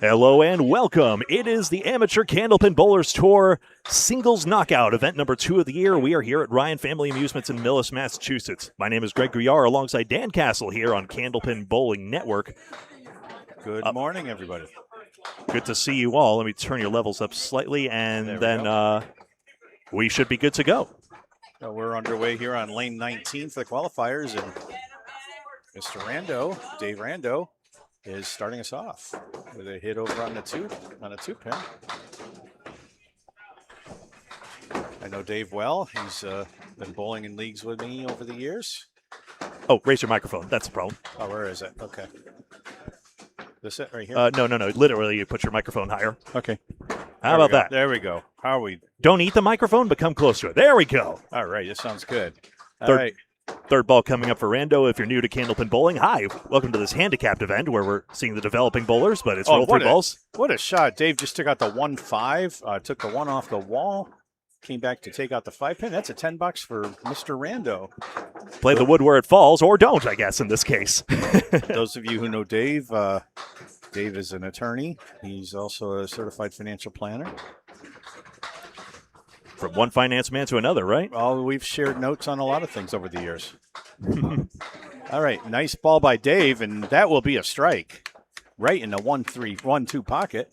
Hello and welcome. It is the Amateur Candlepin Bowlers Tour Singles Knockout, event number 2 of the year. We are here at Ryan Family Amusements in Millis, Massachusetts. My name is Greg Gouillart alongside Dan Castle here on Candlepin Bowling Network. Good morning, everybody. Good to see you all. Let me turn your levels up slightly, and then we should be good to go. So we're underway here on lane 19 for the qualifiers, and Mr. Renaud, Dave Renaud, is starting us off with a hit over on a two pin. I know Dave well. He's been bowling in leagues with me over the years. Oh, raise your microphone. That's the problem. Oh, where is it? Okay. This it right here? No. Literally, you put your microphone higher. Okay. How about that? There we go. How are we? Don't eat the microphone, but come close to it. There we go. All right. This sounds good. All right. Third ball coming up for Renaud. If you're new to Candlepin Bowling, hi. Welcome to this handicapped event where we're seeing the developing bowlers, but it's roll 3 balls. What a shot. Dave just took out the 1-5, took the 1 off the wall, came back to take out the 5 pin. That's a $10 for Mr. Renaud. Play the wood where it falls, or don't, I guess, in this case. Those of you who know Dave, Dave is an attorney. He's also a certified financial planner. From one finance man to another, right? Well, we've shared notes on a lot of things over the years. All right, nice ball by Dave, and that will be a strike. Right in the 1-2 pocket.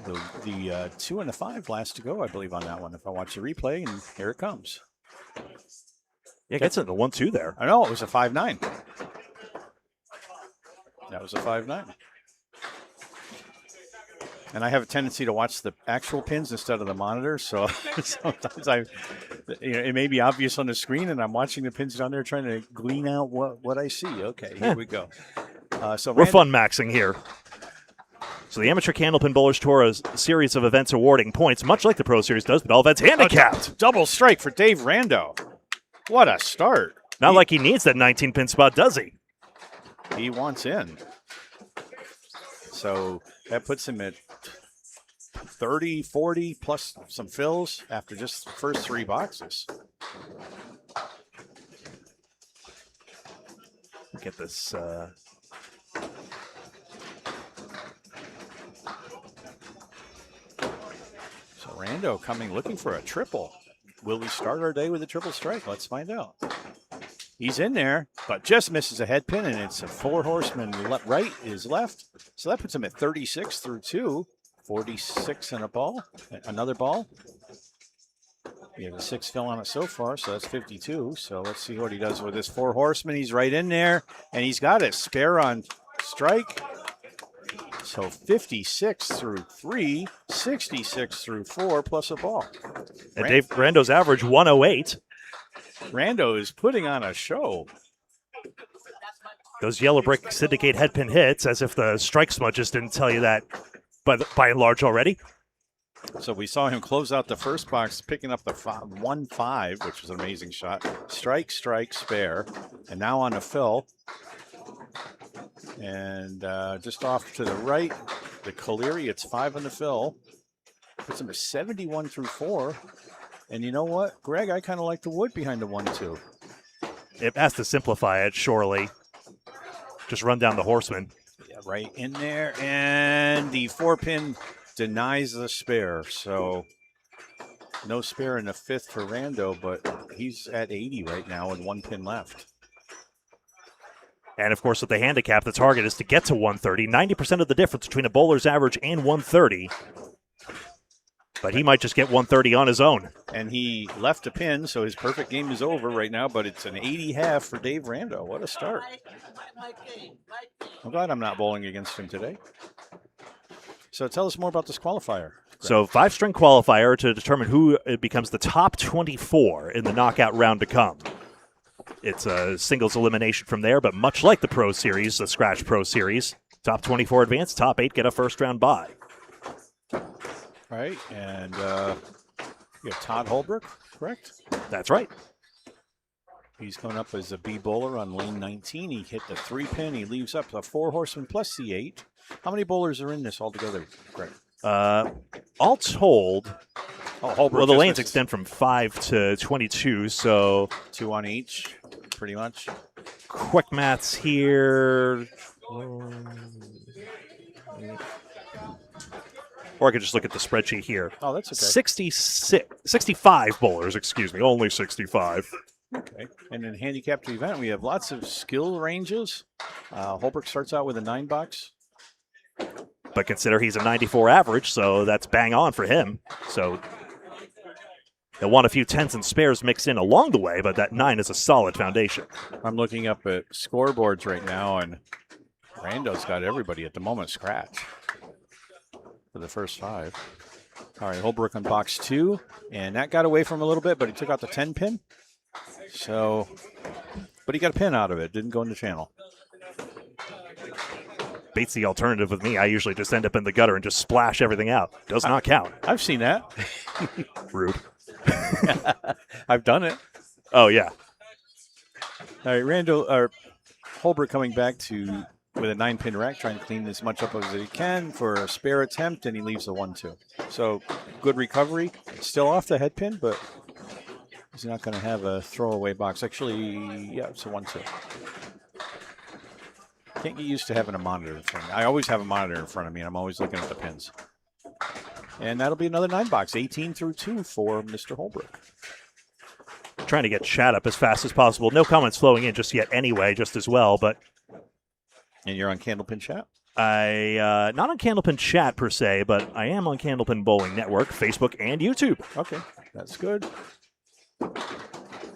The 2 and the 5 last to go, I believe, on that one, if I watch the replay, and here it comes. Yeah, it gets in the 1-2 there. I know, it was a 5-9. That was a 5-9. And I have a tendency to watch the actual pins instead of the monitor, so sometimes it may be obvious on the screen, and I'm watching the pins down there trying to glean out what I see. Okay, here we go. So we're fun maxing here. So the Amateur Candlepin Bowlers Tour is a series of events awarding points, much like the Pro Series does, but all events handicapped. Double strike for Dave Renaud. What a start. Not like he needs that 19-pin spot, does he? He wants in. So that puts him at 30, 40, plus some fills after just the first 3 boxes. Get this. So Renaud coming looking for a triple. Will we start our day with a triple strike? Let's find out. He's in there, but just misses a head pin, and it's a 4 horseman right is left. So that puts him at 36 through 2, 46 and a ball, another ball. We have a 6 fill on it so far, so that's 52. So let's see what he does with this 4 horseman. He's right in there, and he's got a spare on strike. So 56 through 3, 66 through 4, plus a ball. And Dave Renaud's average 108. Renaud is putting on a show. Those yellow brick syndicate headpin hits, as if the strike smudges didn't tell you that by and large already. So we saw him close out the first box, picking up the 1-5, which was an amazing shot. Strike, strike, spare. And now on the fill. And just off to the right, the Caleri, it's 5 on the fill. Puts him at 71 through 4. And you know what, Greg, I kind of like the wood behind the 1-2. It has to simplify it, surely. Just run down the horseman. Yeah, right in there. And the 4-pin denies the spare. So no spare in the 5th for Renaud, but he's at 80 right now with 1 pin left. And, of course, with the handicap, the target is to get to 130. 90% of the difference between a bowler's average and 130. But he might just get 130 on his own. And he left a pin, so his perfect game is over right now, but it's an 80-half for Dave Renaud. What a start. I'm glad I'm not bowling against him today. So tell us more about this qualifier. So 5-string qualifier to determine who becomes the top 24 in the knockout round to come. It's a singles elimination from there, but much like the Pro Series, the Scratch Pro Series, top 24 advance, top 8 get a first-round bye. All right, and you have Todd Holbrook, correct? That's right. He's going up as a B bowler on lane 19. He hit the 3-pin. He leaves up a 4 horseman plus C8. How many bowlers are in this altogether, Greg? All told, Holbrook, well, the lanes extend from 5 to 22, so 2 on each, pretty much. Quick maths here. Or I could just look at the spreadsheet here. Oh, that's okay. 65 bowlers, excuse me, only 65. Okay. And in handicapped event, we have lots of skill ranges. Holbrook starts out with a 9-box. But consider he's a 94 average, so that's bang on for him. So he'll want a few tens and spares mixed in along the way, but that 9 is a solid foundation. I'm looking up at scoreboards right now, and Rando's got everybody at the moment scratch for the first 5. All right, Holbrook on box 2, and that got away from him a little bit, but he took out the 10 pin. So, but he got a pin out of it, didn't go in the channel. Beats the alternative with me. I usually just end up in the gutter and just splash everything out. Does not count. I've seen that. Rude. I've done it. Oh, yeah. All right, Holbrook coming back with a 9-pin rack, trying to clean as much up as he can for a spare attempt, and he leaves the 1-2. So good recovery. Still off the head pin, but he's not going to have a throwaway box. Actually, yeah, it's a 1-2. Can't get used to having a monitor in front of me. I always have a monitor in front of me, and I'm always looking at the pins. And that'll be another 9-box, 18 through 2 for Mr. Holbrook. Trying to get chat up as fast as possible. No comments flowing in just yet anyway, just as well, but... And you're on Candlepin Chat? Not on Candlepin Chat per se, but I am on Candlepin Bowling Network, Facebook, and YouTube. Okay, that's good.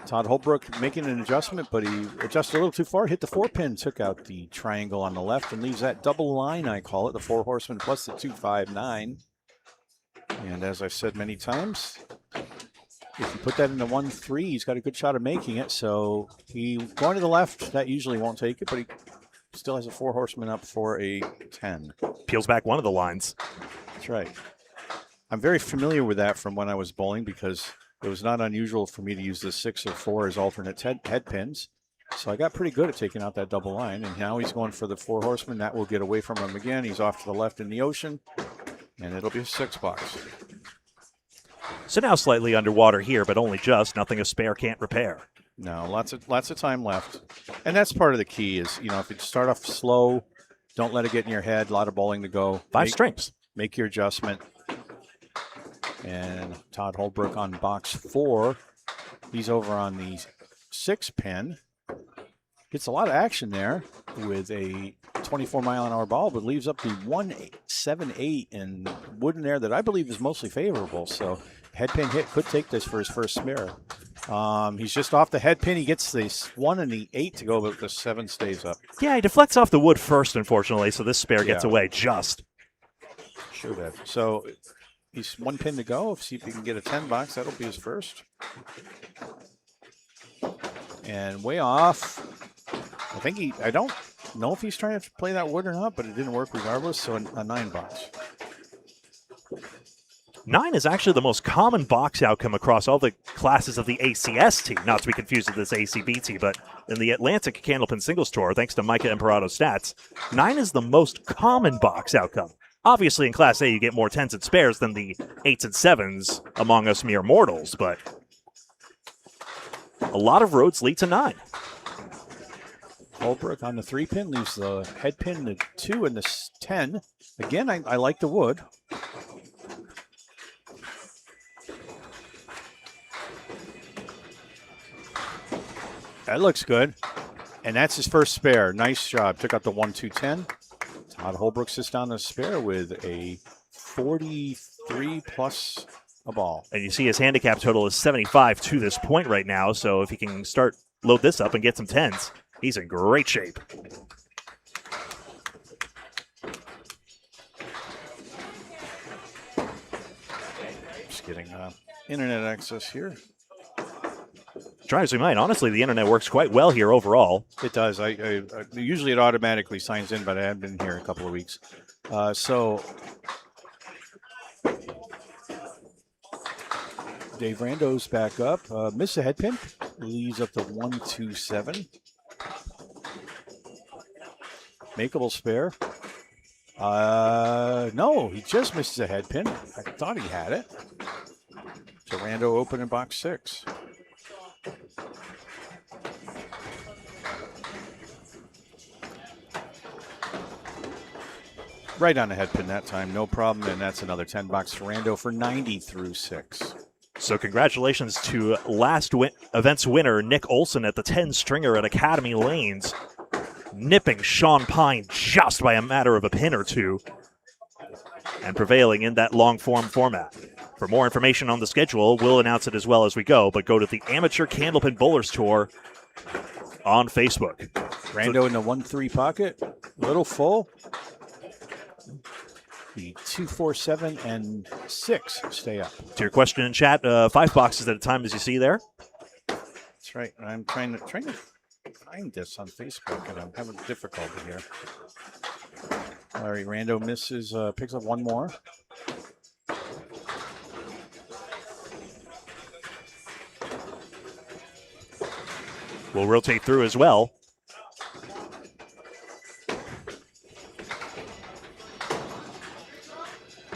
Todd Holbrook making an adjustment, but he adjusted a little too far, hit the 4-pin, took out the triangle on the left, and leaves that double line, I call it, the 4 horsemen plus the 2-5-9. And as I've said many times, if you put that in the 1-3, he's got a good shot of making it. So he going to the left, that usually won't take it, but he still has a 4 horseman up for a 10. Peels back one of the lines. That's right. I'm very familiar with that from when I was bowling because it was not unusual for me to use the 6 or 4 as alternate head pins. So I got pretty good at taking out that double line. And now he's going for the 4 horseman. That will get away from him again. He's off to the left in the ocean. And it'll be a 6-box. So now slightly underwater here, but only just. Nothing a spare can't repair. No, lots of time left. And that's part of the key is, you know, if you start off slow, don't let it get in your head. A lot of bowling to go. 5 strings. Make your adjustment. And Todd Holbrook on box 4. He's over on the 6-pin. Gets a lot of action there with a 24-mile-an-hour ball, but leaves up the 1-7-8 in wood in there that I believe is mostly favorable. So head pin hit could take this for his first spare. He's just off the head pin. He gets the 1 and the 8 to go, but the 7 stays up. Yeah, he deflects off the wood first, unfortunately, so this spare gets away just. Should have. So he's 1 pin to go. See if he can get a 10-box. That'll be his first. And way off. I don't know if he's trying to play that wood or not, but it didn't work regardless, so a 9-box. 9 is actually the most common box outcome across all the classes of the ACST, not to be confused with this ACBT, but in the Atlantic Candlepin Singles Tour, thanks to Micah Imperado's stats, 9 is the most common box outcome. Obviously, in Class A, you get more 10s and spares than the 8s and 7s among us mere mortals, but a lot of roads lead to 9. Holbrook on the 3-pin leaves the head pin, the 2 and the 10. Again, I like the wood. That looks good. And that's his first spare. Nice job. Took out the 1-2-10. Todd Holbrook sits down the spare with a 43 plus a ball. And you see his handicap total is 75 to this point right now, so if he can load this up and get some 10s, he's in great shape. Just getting internet access here. Try as we might, honestly, the internet works quite well here overall. It does. I usually it automatically signs in, but I have been here a couple of weeks. So Dave Rando's back up. Missed a head pin. Leaves up to 1-2-7. Makeable spare. No, he just misses a head pin. I thought he had it. So Rando open in box 6. Right on the head pin that time, no problem. And that's another 10 bucks for Rando for 90 through 6. So congratulations to last event's winner, Nick Olson, at the 10 stringer at Academy Lanes, nipping Sean Pine just by a matter of a pin or two and prevailing in that long form format. For more information on the schedule, we'll announce it as well as we go, but go to the Amateur Candlepin Bowlers Tour on Facebook. Rando in the 1-3 pocket, little full. The 2, 4, 7, and 6 stay up. To your question in chat, 5 boxes at a time, as you see there. That's right. I'm trying to find this on Facebook, and I'm having difficulty here. All right, Rando misses, picks up one more. We'll rotate through as well.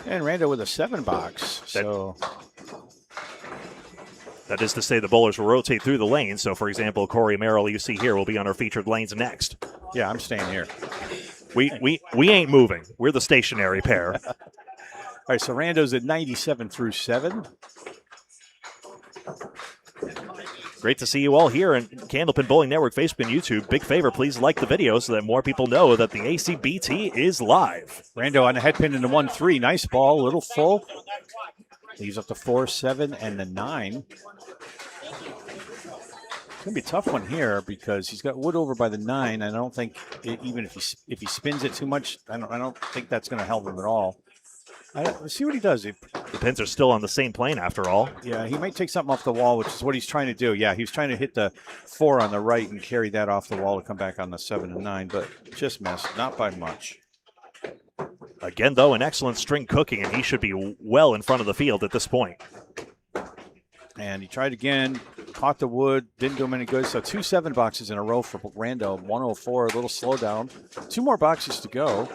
And Rando with a 7 box. So that is to say the bowlers will rotate through the lanes. So, for example, Corey Merrill, you see here, will be on our featured lanes next. Yeah, I'm staying here. We ain't moving. We're the stationary pair. All right, so Rando's at 97 through 7. Great to see you all here in Candlepin Bowling Network, Facebook, and YouTube. Big favor, please like the video so that more people know that the ACBT is live. Rando on the head pin in the 1-3. Nice ball, a little full. Leaves up the 4, 7, and the 9. It's going to be a tough one here because he's got wood over by the 9. And I don't think, even if he spins it too much, I don't think that's going to help him at all. Let's see what he does. The pins are still on the same plane after all. Yeah, he might take something off the wall, which is what he's trying to do. Yeah, he was trying to hit the 4 on the right and carry that off the wall to come back on the 7 and 9, but just missed, not by much. Again, though, an excellent string cooking, and he should be well in front of the field at this point. And he tried again, caught the wood, didn't do him any good. So 2 7 boxes in a row for Rando, 104, a little slowdown. 2 more boxes to go.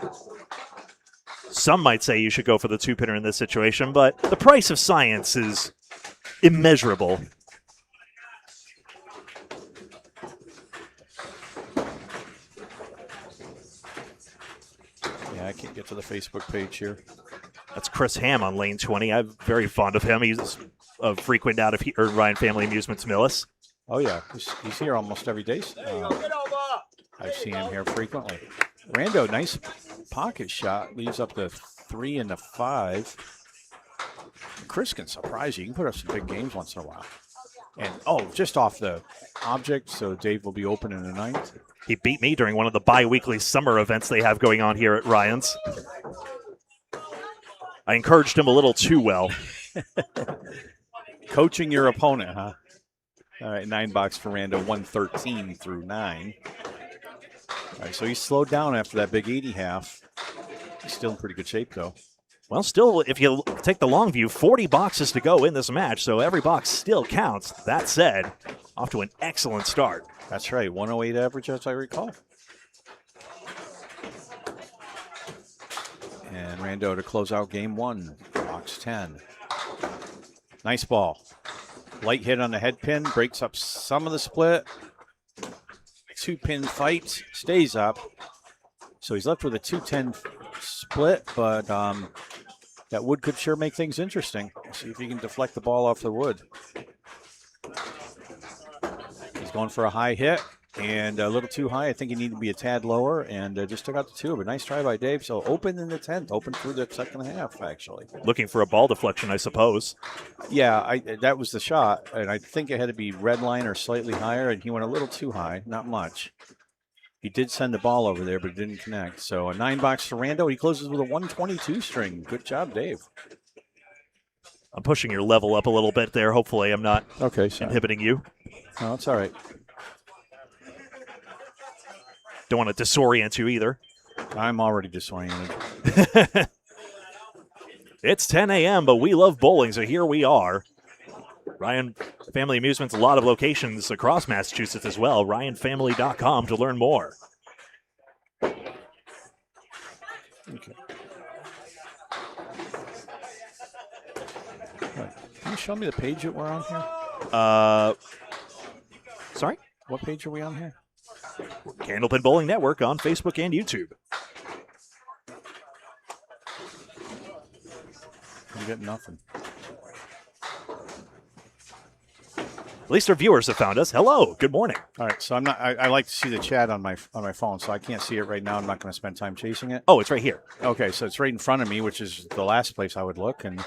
Some might say you should go for the 2-pinner in this situation, but the price of science is immeasurable. Yeah, I can't get to the Facebook page here. That's Chris Ham on lane 20. I'm very fond of him. He's a frequent out of Ryan Family Amusements Millis. Oh, yeah. He's here almost every day. I've seen him here frequently. Rando, nice pocket shot. Leaves up the 3 and the 5. Chris can surprise you. You can put up some big games once in a while. And, just off the object, so Dave will be open in the 9th. He beat me during one of the bi-weekly summer events they have going on here at Ryan's. I encouraged him a little too well. Coaching your opponent, huh? All right, 9 box for Rando, 113 through 9. All right, so he slowed down after that big 80 half. He's still in pretty good shape, though. Well, still, if you take the long view, 40 boxes to go in this match, so every box still counts. That said, off to an excellent start. That's right, 108 average, as I recall. And Rando to close out game 1, box 10. Nice ball. Light hit on the head pin, breaks up some of the split. 2-pin fight, stays up. So he's left with a 2-10 split, but that wood could sure make things interesting. See if he can deflect the ball off the wood. He's going for a high hit and a little too high. I think he needed to be a tad lower and just took out the 2. But nice try by Dave. So open in the 10th, open through the second half, actually. Looking for a ball deflection, I suppose. Yeah, that was the shot. And I think it had to be red line or slightly higher, and he went a little too high, not much. He did send the ball over there, but it didn't connect. So a 9 box for Rando. He closes with a 122 string. Good job, Dave. I'm pushing your level up a little bit there. Hopefully I'm not inhibiting you. No, it's all right. Don't want to disorient you either. I'm already disoriented. It's 10 a.m., but we love bowling, so here we are. Ryan Family Amusements, a lot of locations across Massachusetts as well. RyanFamily.com to learn more. Okay. Right. Can you show me the page that we're on here? Sorry? What page are we on here? Candlepin Bowling Network on Facebook and YouTube. I'm getting nothing. At least our viewers have found us. Hello. Good morning. All right, so I'm not. I like to see the chat on my phone, so I can't see it right now. I'm not going to spend time chasing it. Oh, it's right here. Okay, so it's right in front of me, which is the last place I would look. And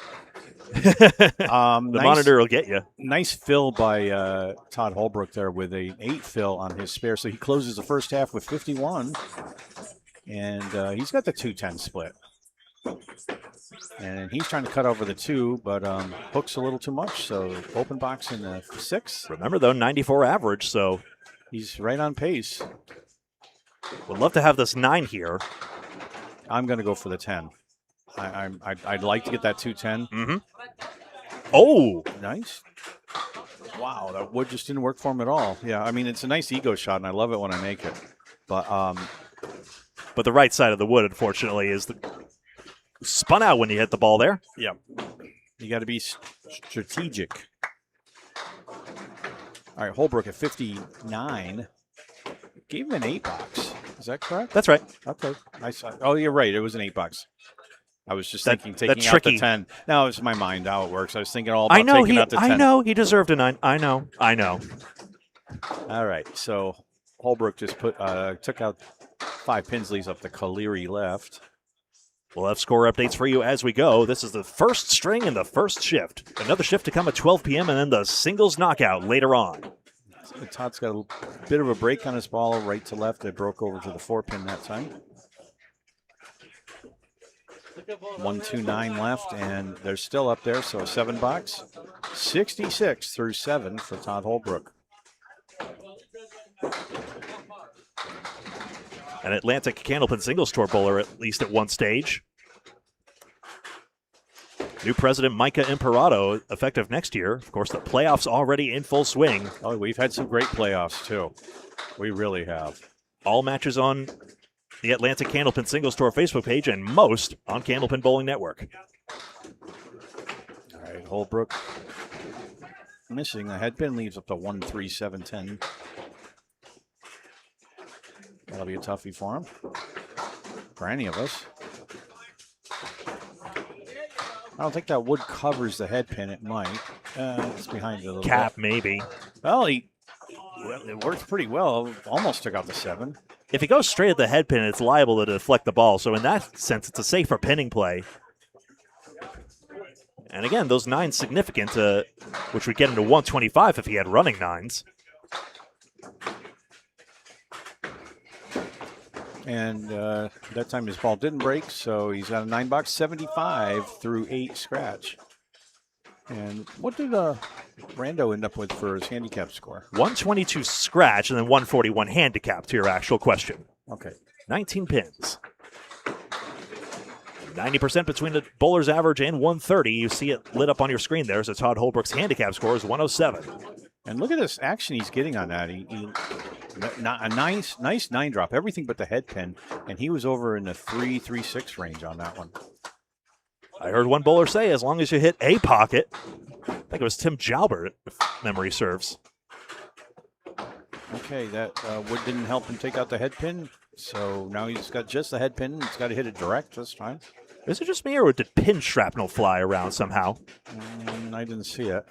the monitor will get you. Nice fill by Todd Holbrook there with a 8 fill on his spare. So he closes the first half with 51, and he's got the 2-10 split. And he's trying to cut over the 2, but hook's a little too much, so open box in the 6. Remember, though, 94 average, so he's right on pace. Would love to have this 9 here. I'm going to go for the 10. I'd like to get that 210. Mm-hmm. Oh! Nice. Wow, that wood just didn't work for him at all. Yeah, I mean, it's a nice ego shot, and I love it when I make it. But the right side of the wood, unfortunately, is spun out when you hit the ball there. Yeah. You got to be strategic. All right, Holbrook at 59. Gave him an 8 box. Is that correct? That's right. Okay. Oh, you're right. It was an 8 box. I was just thinking taking out the 10. No, it's my mind how it works. I was thinking all about taking out the 10. I know. He deserved a 9. I know. All right. So Holbrook just took out 5 pins, leaves up the Caleri left. We'll have score updates for you as we go. This is the first string in the first shift. Another shift to come at 12 p.m. and then the singles knockout later on. Todd's got a bit of a break on his ball, right to left. It broke over to the 4-pin that time. 1-2-9 left, and they're still up there, so a 7 box. 66 through 7 for Todd Holbrook. An Atlantic Candlepin Singles Tour bowler, at least at one stage. New president Micah Imperato, effective next year. Of course, the playoffs already in full swing. Oh, we've had some great playoffs, too. We really have. All matches on the Atlantic Candlepin Singles Tour Facebook page and most on Candlepin Bowling Network. All right, Holbrook missing. The headpin leaves up to 1-3-7-10. That'll be a toughie for him, for any of us. I don't think that wood covers the head pin. It might. It's behind it a little Cap, bit. maybe. Well, it worked pretty well. Almost took out the 7. If it goes straight at the head pin, it's liable to deflect the ball. So in that sense, it's a safer pinning play. And again, those 9s significant, which would get him to 125 if he had running 9s. And that time his ball didn't break, so he's got a 9 box, 75 through 8 scratch. And what did Rando end up with for his handicap score? 122 scratch and then 141 handicap to your actual question. Okay. 19 pins. 90% between the bowler's average and 130. You see it lit up on your screen there. So Todd Holbrook's handicap score is 107. And look at this action he's getting on that. A nice 9 drop, everything but the head pin, and he was over in the 3-3-6 range on that one. I heard one bowler say, as long as you hit a pocket, I think it was Tim Jalbert, if memory serves. Okay, that wood didn't help him take out the head pin, so now he's got just the head pin. He's got to hit it direct this time. Is it just me, or did pin shrapnel fly around somehow? I didn't see it.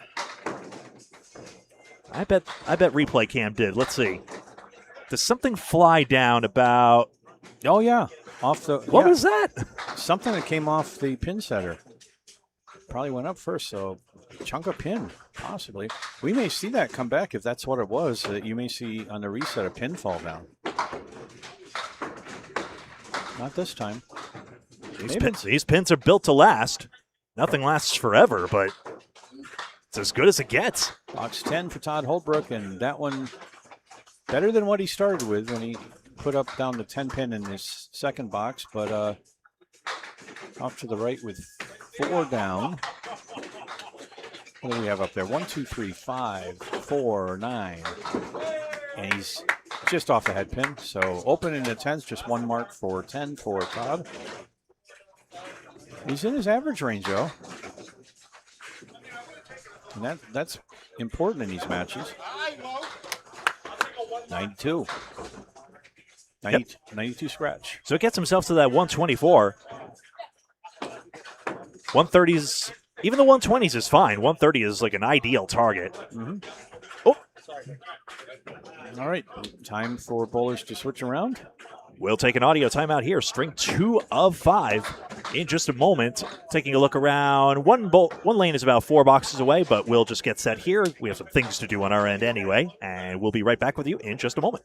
I bet replay cam did. Let's see. Does something fly down about? Oh yeah, off the. What was that? Something that came off the pin setter. Probably went up first, so chunk of pin, possibly. We may see that come back if that's what it was. You may see on the reset a pin fall down. Not this time. These pins are built to last. Nothing lasts forever, but it's as good as it gets. Box 10 for Todd Holbrook, and that one better than what he started with when he put up down the 10 pin in his second box, but off to the right with 4 down. What do we have up there? 1, 2, 3, 5, 4, 9. And he's just off the head pin. So open in the 10s, just 1 mark for 10 for Todd. He's in his average range, though. And that's important in these matches. 92. 92 scratch. So it gets himself to that 124. 130s, even the 120s is fine. 130 is like an ideal target. Oh, All right, time for bowlers to switch around. we'll take an audio timeout here. String 2 of 5 in just a moment. Taking a look around. One lane is about 4 boxes away, but we'll just get set here. We have some things to do on our end anyway, and we'll be right back with you in just a moment.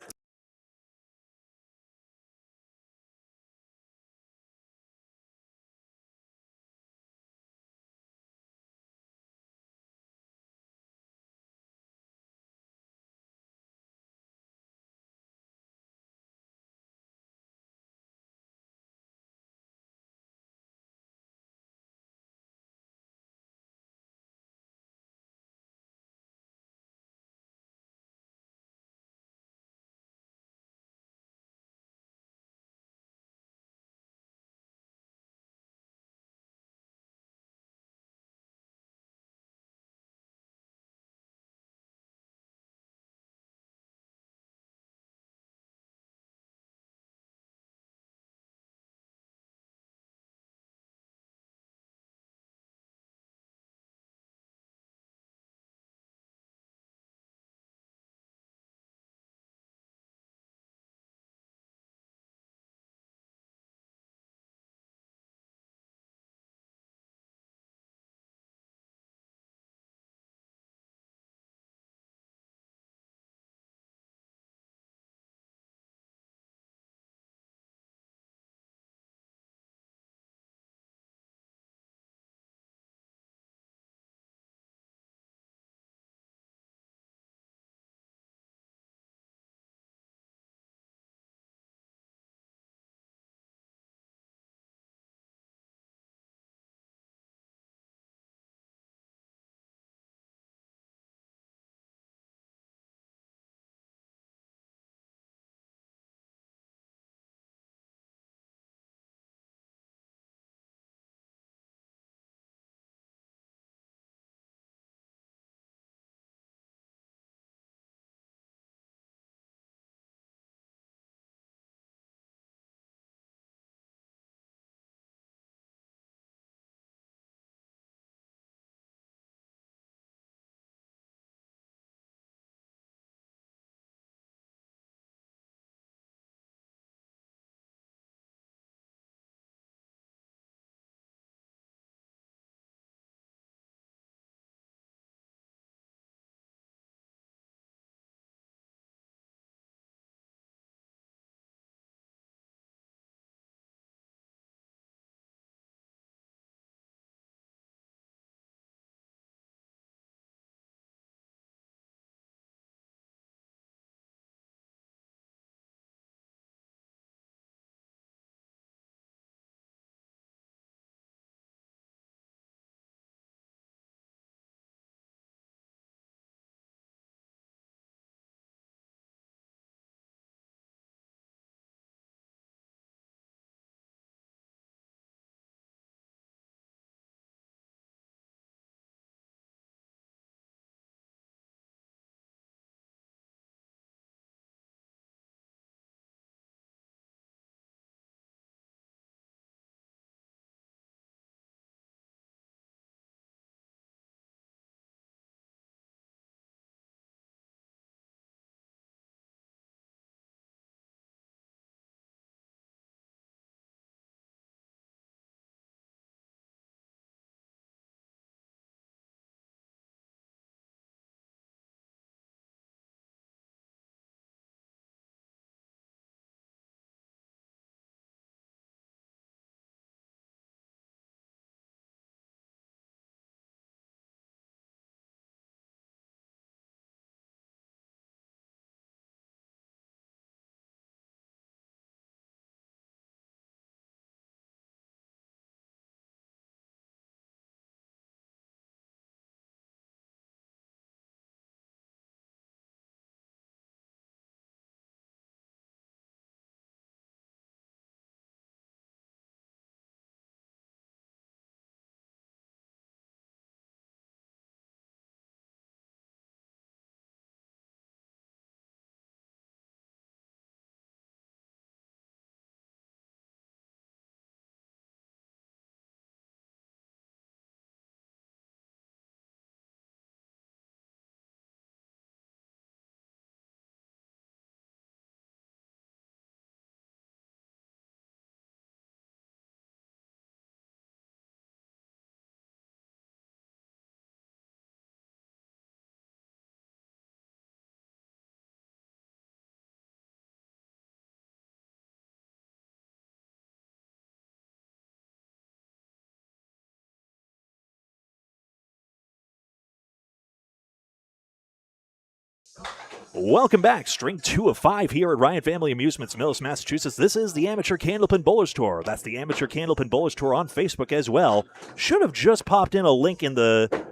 Welcome back. String 2 of 5 here at Ryan Family Amusements, Millis, Massachusetts. This is the Amateur Candlepin Bowlers Tour. That's the Amateur Candlepin Bowlers Tour on Facebook as well. Should have just popped in a link in the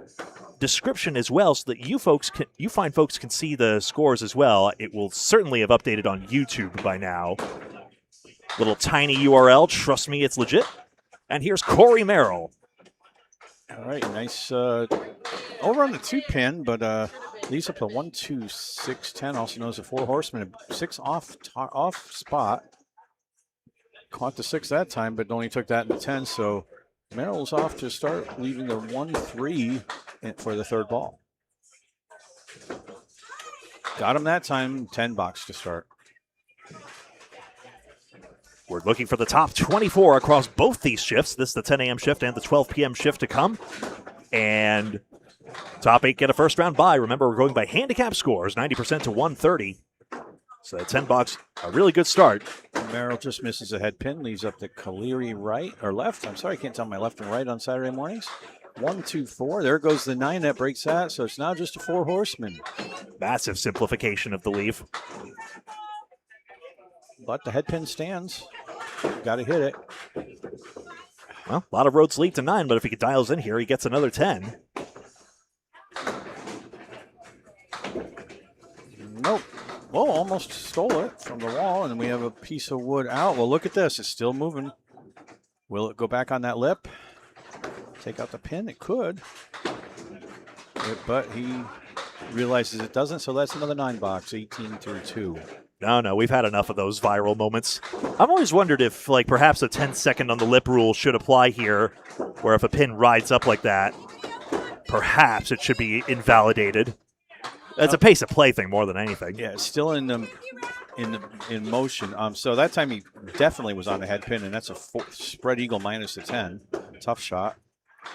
description as well so that you fine folks can see the scores as well. It will certainly have updated on YouTube by now. Little tiny URL. Trust me, it's legit. And here's Corey Merrill. All right, nice over on the 2-pin, but leaves up the 1, 2, 6, 10, also known as a 4 horseman. 6 off spot. Caught the 6 that time, but only took that in the 10. So Merrill's off to start, leaving the 1, 3 for the third ball. Got him that time, 10 box to start. We're looking for the top 24 across both these shifts. This is the 10 a.m. shift and the 12 p.m. shift to come. And top 8 get a first round bye. Remember, we're going by handicap scores, 90% to 130. So that 10 box, a really good start. Merrill just misses a head pin, leaves up the Caleri right or left. I'm sorry, I can't tell my left and right on Saturday mornings. 1, 2, 4. There goes the 9 that breaks that. So it's now just a 4 horseman. Massive simplification of the leave. But the head pin stands. Got to hit it. Well, a lot of roads lead to 9, but if he dials in here, he gets another 10. Nope. Oh, almost stole it from the wall, and we have a piece of wood out. Well, look at this. It's still moving. Will it go back on that lip? Take out the pin? It could. But he realizes it doesn't, so that's another 9 box, 18 through 2. No, we've had enough of those viral moments. I've always wondered if, like, perhaps a 10-second on the lip rule should apply here, where if a pin rides up like that, perhaps it should be invalidated. It's a pace of play thing more than anything. Yeah, it's still in motion. So that time he definitely was on the head pin, and that's a spread eagle minus a 10. Tough shot.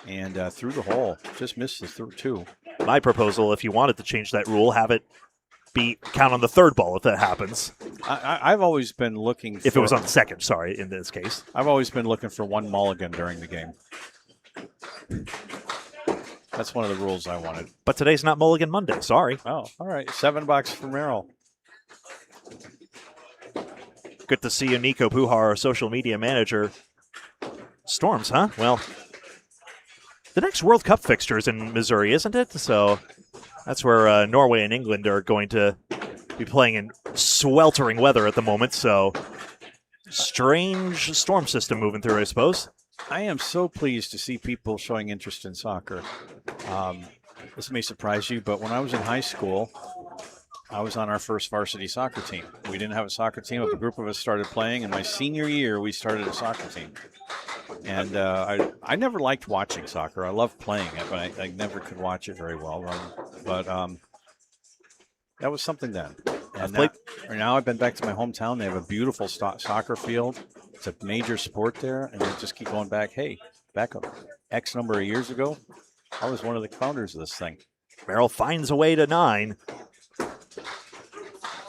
And through the hole. Just missed the through 2. My proposal, if you wanted to change that rule, have it count on the third ball if that happens. I've always been looking for... If it was on the second, sorry, in this case. I've always been looking for 1 mulligan during the game. That's one of the rules I wanted. But today's not Mulligan Monday, sorry. Oh, all right. 7 bucks for Merrill. Good to see you, Nico Pujar, our social media manager. Storms, huh? Well, the next World Cup fixture is in Missouri, isn't it? So that's where Norway and England are going to be playing in sweltering weather at the moment. So strange storm system moving through, I suppose. I am so pleased to see people showing interest in soccer. This may surprise you, but when I was in high school, I was on our first varsity soccer team. We didn't have a soccer team, but a group of us started playing. In my senior year, we started a soccer team. And I never liked watching soccer. I loved playing it, but I never could watch it very well. But that was something then. And now I've been back to my hometown. They have a beautiful soccer field. It's a major sport there, and they just keep going back. Hey, back X number of years ago, I was one of the founders of this thing. Merrill finds a way to 9.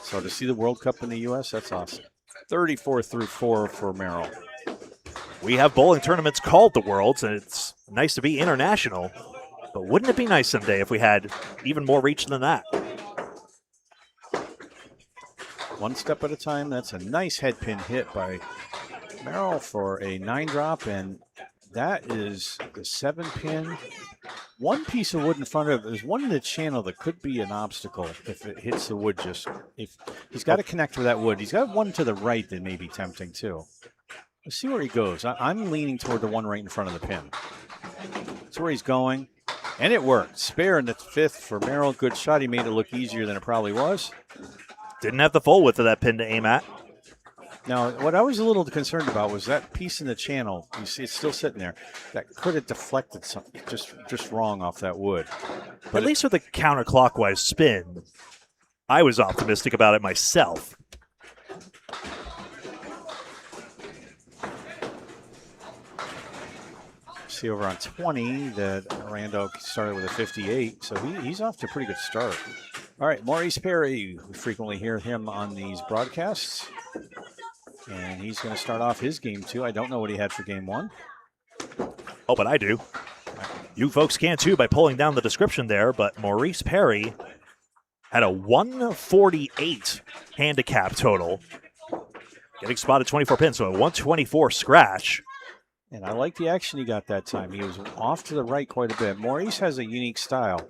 So to see the World Cup in the U.S., that's awesome. 34 through 4 for Merrill. We have bowling tournaments called the Worlds, and it's nice to be international. But wouldn't it be nice someday if we had even more reach than that? 1 step at a time. That's a nice head pin hit by Merrill for a 9 drop, and that is the 7 pin. 1 piece of wood in front of it. There's one in the channel that could be an obstacle if it hits the wood. If he's got to connect with that wood. He's got one to the right that may be tempting too. Let's see where he goes. I'm leaning toward the one right in front of the pin. That's where he's going, and it worked. Spare in the 5th for Merrill. Good shot. He made it look easier than it probably was. Didn't have the full width of that pin to aim at. Now, what I was a little concerned about was that piece in the channel. You see, it's still sitting there. That could have deflected something just wrong off that wood. But at least with the counterclockwise spin, I was optimistic about it myself. See over on 20 that Rando started with a 58, so he's off to a pretty good start. All right, Maurice Perry. We frequently hear him on these broadcasts. And he's going to start off his game, too. I don't know what he had for game 1. Oh, but I do. You folks can, too, by pulling down the description there. But Maurice Perry Had a 148 handicap total. Getting spotted 24 pins, so a 124 scratch. And I like the action he got that time. He was off to the right quite a bit. Maurice has a unique style.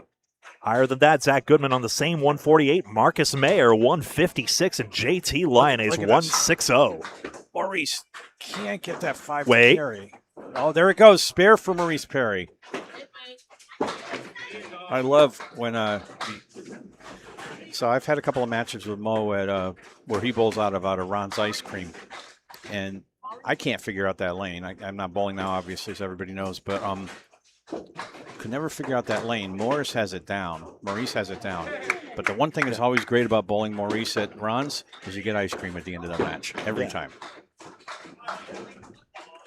Higher than that, Zach Goodman on the same 148. Marcus Mayer, 156. And JT Lyonnaise, 160. Maurice can't get that 5 Wait. to carry. Oh, there it goes. Spare for Maurice Perry. I love when so I've had a couple of matches with Mo at where he bowls out of Ron's Ice Cream, and I can't figure out that lane. I'm not bowling now, obviously, as everybody knows, but could never figure out that lane. Maurice has it down. But the one thing that's always great about bowling Maurice at Ron's is you get ice cream at the end of the match every time.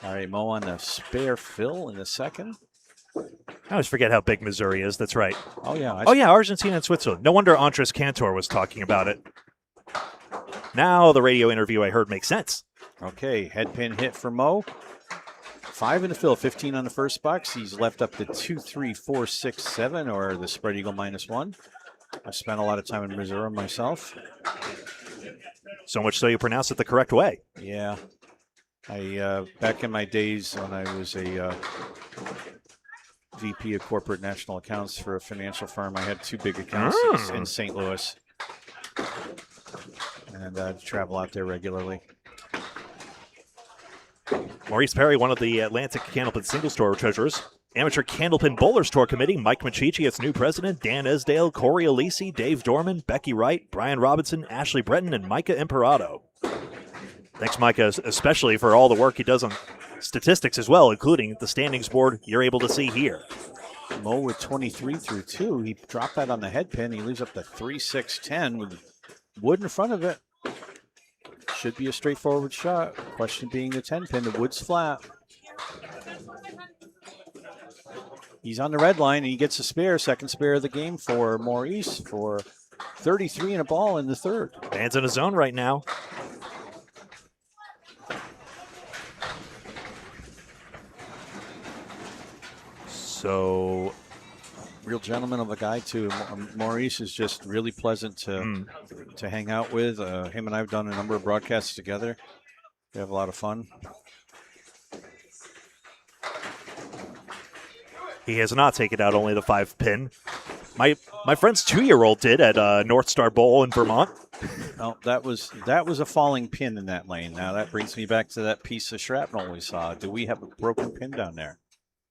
All right, Mo on the spare fill in the second. I always forget how big Missouri is. That's right. Oh, yeah. Argentina and Switzerland. No wonder Andres Cantor was talking about it. Now the radio interview I heard makes sense. Okay, head pin hit for Mo. 5 in the fill, 15 on the first box. He's left up to 2, 3, 4, 6, 7, or the spread eagle -1. I've spent a lot of time in Missouri myself. So much so you pronounce it the correct way. Yeah. I back in my days when I was a VP of corporate national accounts for a financial firm, I had 2 big accounts in St. Louis. And I'd travel out there regularly. Maurice Perry, one of the Atlantic Candlepin Singles Tour treasurers. Amateur Candlepin Bowlers Tour Committee, Mike Machichi, its new president, Dan Esdale, Corey Alisi, Dave Dorman, Becky Wright, Brian Robinson, Ashley Breton, and Micah Imperato. Thanks, Micah, especially for all the work he does on statistics as well, including the standings board you're able to see here. Mo with 23 through 2. He dropped that on the head pin. He leaves up to 3, 6, 10 with wood in front of it. Should be a straightforward shot. Question being the 10 pin. The wood's flat. He's on the red line, and he gets a spare, second spare of the game for Maurice for 33 and a ball in the third. Man's in a zone right now. So, real gentleman of a guy, too. Maurice is just really pleasant to hang out with. Him and I have done a number of broadcasts together. We have a lot of fun. He has not taken out only the 5 pin. My friend's 2-year-old did at North Star Bowl in Vermont. Oh, that was a falling pin in that lane. Now that brings me back to that piece of shrapnel we saw. Do we have a broken pin down there?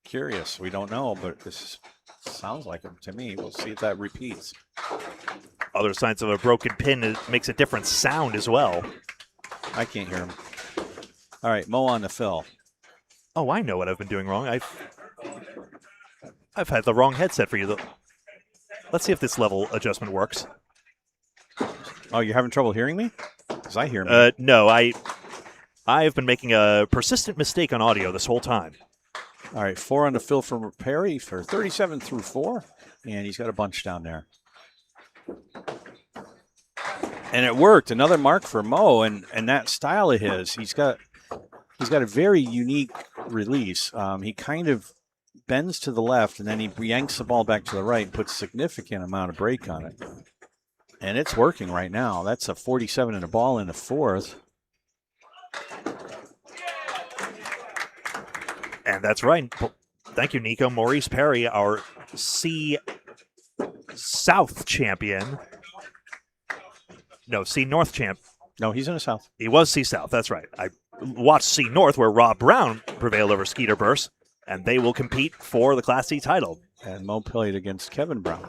Curious. We don't know, but this sounds like it to me. We'll see if that repeats. Other signs of a broken pin makes a different sound as well. I can't hear him. All right, Mo on the fill. Oh, I know what I've been doing wrong. I've had the wrong headset for you. Let's see if this level adjustment works. Oh, you're having trouble hearing me? Because I hear me. No, I've been making a persistent mistake on audio this whole time. All right, 4 on the fill from Perry for 37 through 4, and he's got a bunch down there. And it worked. Another mark for Mo, and that style of his. He's got a very unique release. He kind of bends to the left, and then he yanks the ball back to the right and puts a significant amount of break on it. And it's working right now. That's a 47 and a ball in the fourth. And that's right. Thank you, Nico. Maurice Perry, our C South champion. No, C North champ. No, he's in the South. He was C South. That's right. I watched C North where Rob Brown prevailed over Skeeter Burse, and they will compete for the Class C title. And Mo played against Kevin Brown.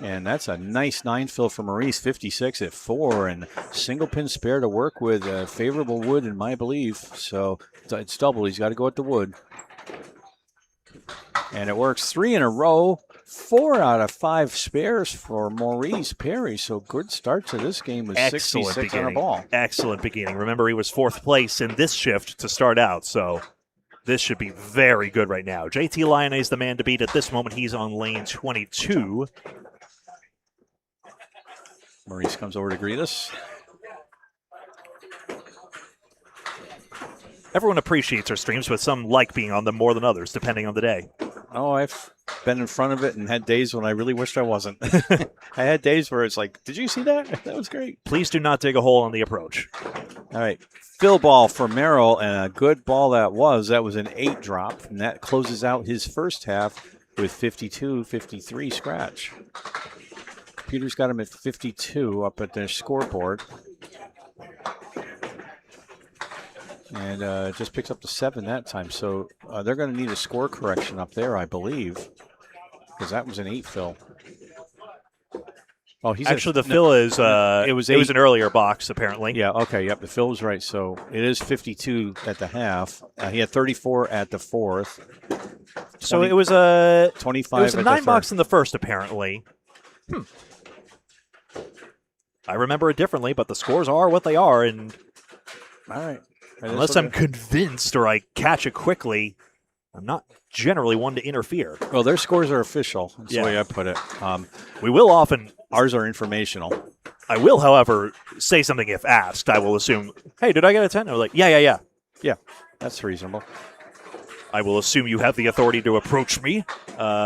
And that's a nice 9 fill for Maurice, 56 at 4, and single pin spare to work with, favorable wood in my belief. So it's double. He's got to go with the wood. And it works 3 in a row, 4 out of 5 spares for Maurice Perry. So good start to this game with 66 on a ball. Excellent beginning. Remember, he was 4th place in this shift to start out, so this should be very good right now. JT Lyonnaise is the man to beat at this moment. He's on lane 22. Maurice comes over to greet us. Everyone appreciates our streams, but some like being on them more than others, depending on the day. Oh, been in front of it and had days when I really wished I wasn't. I had days where it's like, did you see that? That was great. Please do not dig a hole on the approach. All right. Fill ball for Merrill, and a good ball that was. That was an 8 drop, and that closes out his first half with 52-53 scratch. Computer's got him at 52 up at their scoreboard. And just picks up the 7 that time. So they're going to need a score correction up there, I believe, because that was an 8 fill. Oh, he's actually the fill is it was an earlier box apparently. Yeah. Okay. Yep. The fill was right. So it is 52 at the half. He had 34 at the fourth. 20, so it was a 25. It was a at 9 the box in the first apparently. I remember it differently, but the scores are what they are, and all right. Unless I'm convinced or I catch it quickly, I'm not generally one to interfere. Well, their scores are official. That's the way I put it. We will often. Ours are informational. I will, however, say something if asked. I will assume, hey, did I get a 10? I'm like, yeah. Yeah, that's reasonable. I will assume you have the authority to approach me,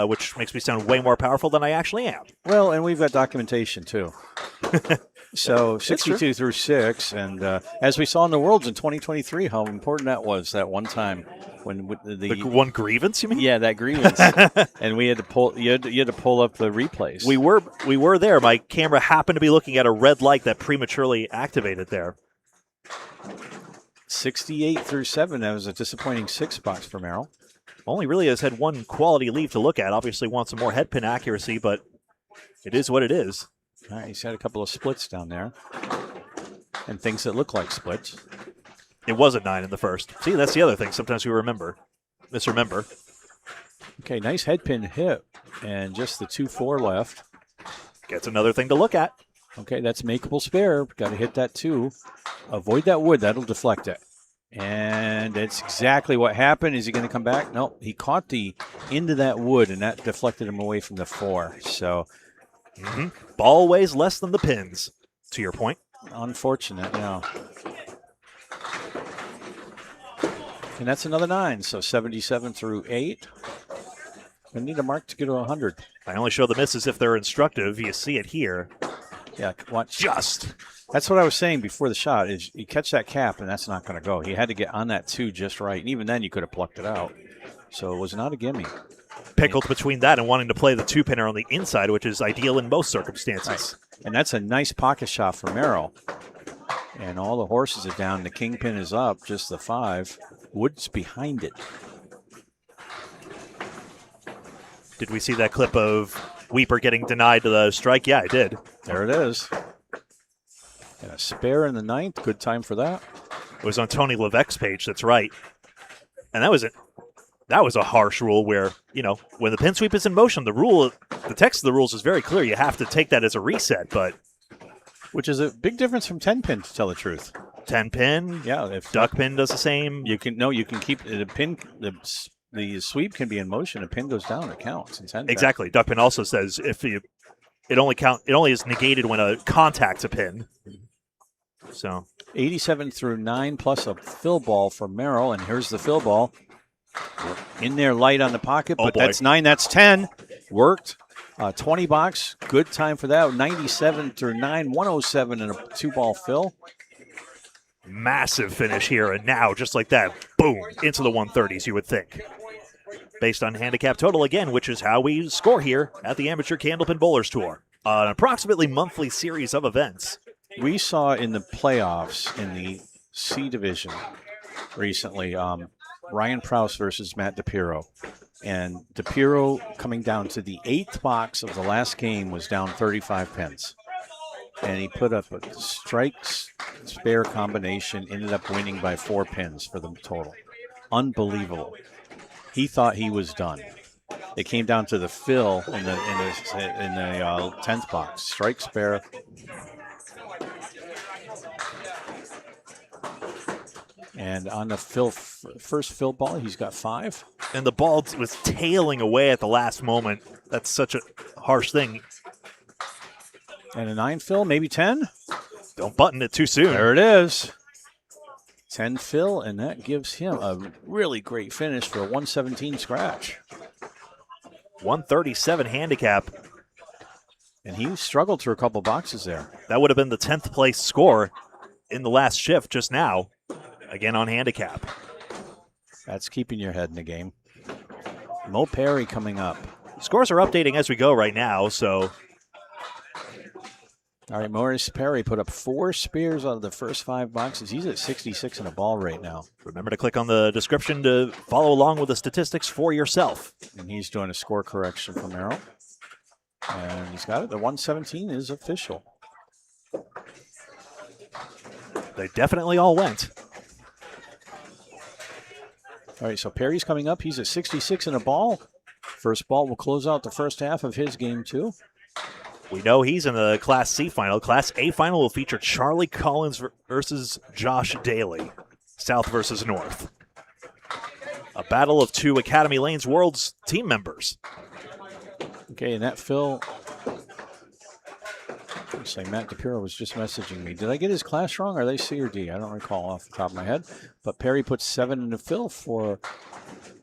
which makes me sound way more powerful than I actually am. Well, and we've got documentation, too. So 62 through 6, and as we saw in the Worlds in 2023, how important that was that one time when the one grievance. You mean? Yeah, that grievance, and we had to pull. You had to pull up the replays. We were there. My camera happened to be looking at a red light that prematurely activated there. 68 through 7. That was a disappointing 6 box for Merrill. Only really has had one quality leave to look at. Obviously, wants some more head pin accuracy, but it is what it is. All right, he's had a couple of splits down there and things that look like splits. It was a 9 in the first. See, that's the other thing. Sometimes we misremember. Okay, nice head pin hit, and just the 2-4 left. Gets another thing to look at. Okay, that's makeable spare. Got to hit that 2. Avoid that wood. That'll deflect it. And that's exactly what happened. Is he going to come back? No, he caught the into that wood, and that deflected him away from the 4. So... Ball weighs less than the pins, to your point. Unfortunate, yeah. And that's another 9, so 77 through 8. We need a mark to get to 100. I only show the misses if they're instructive. You see it here. Yeah, watch. Just. That's what I was saying before the shot, is you catch that cap, and that's not going to go. He had to get on that 2 just right, and even then you could have plucked it out. So it was not a gimme. Pickled between that and wanting to play the 2-pinner on the inside, which is ideal in most circumstances. Right. And that's a nice pocket shot for Merrill. And all the horses are down. The kingpin is up, just the 5. Wood's behind it. Did we see that clip of Weeper getting denied to the strike? Yeah, I did. There it is. And a spare in the 9th. Good time for that. It was on Tony Levesque's page, that's right. And that was it. That was a harsh rule where, when the pin sweep is in motion, the text of the rules is very clear. You have to take that as a reset, but... Which is a big difference from 10-pin, to tell the truth. 10-pin? Yeah. If duck pin does the same. You can keep the pin, the sweep can be in motion. A pin goes down, it counts in 10-pin. Exactly. Duck pin also says it only is negated when a contact's a pin. So 87 through 9 plus a fill ball for Merrill, and here's the fill ball. In there, light on the pocket, but that's 9, that's 10. Worked. 20 box, good time for that. 97 through 9, 107 and a 2-ball fill. Massive finish here, and now, just like that, boom, into the 130s, you would think. Based on handicap total again, which is how we score here at the Amateur Candlepin Bowlers Tour. An approximately monthly series of events. We saw in the playoffs in the C division recently, Ryan Prowse versus Matt DePiro. And DePiro, coming down to the 8th box of the last game, was down 35 pins. And he put up a strikes spare combination, ended up winning by 4 pins for the total. Unbelievable. He thought he was done. It came down to the fill in the 10th box. Strike spare. And on the first fill ball, he's got 5. And the ball was tailing away at the last moment. That's such a harsh thing. And a 9 fill, maybe 10? Don't button it too soon. There it is. 10 fill, and that gives him a really great finish for a 117 scratch. 137 handicap. And he struggled through a couple boxes there. That would have been the 10th place score in the last shift just now, again on handicap. That's keeping your head in the game. Mo Perry coming up. Scores are updating as we go right now, so. All right, Maurice Perry put up 4 spears out of the first 5 boxes. He's at 66 in a ball right now. Remember to click on the description to follow along with the statistics for yourself. And he's doing a score correction from Merrill. And he's got it. The 117 is official. They definitely all went. All right, so Perry's coming up. He's at 66 in a ball. First ball will close out the first half of his game, too. We know he's in the Class C final. Class A final will feature Charlie Collins versus Josh Daly. South versus North. A battle of 2 Academy Lanes Worlds team members. Okay, and that Phil, looks like Matt DePiro was just messaging me. Did I get his class wrong? Are they C or D? I don't recall off the top of my head. But Perry put 7 into Phil for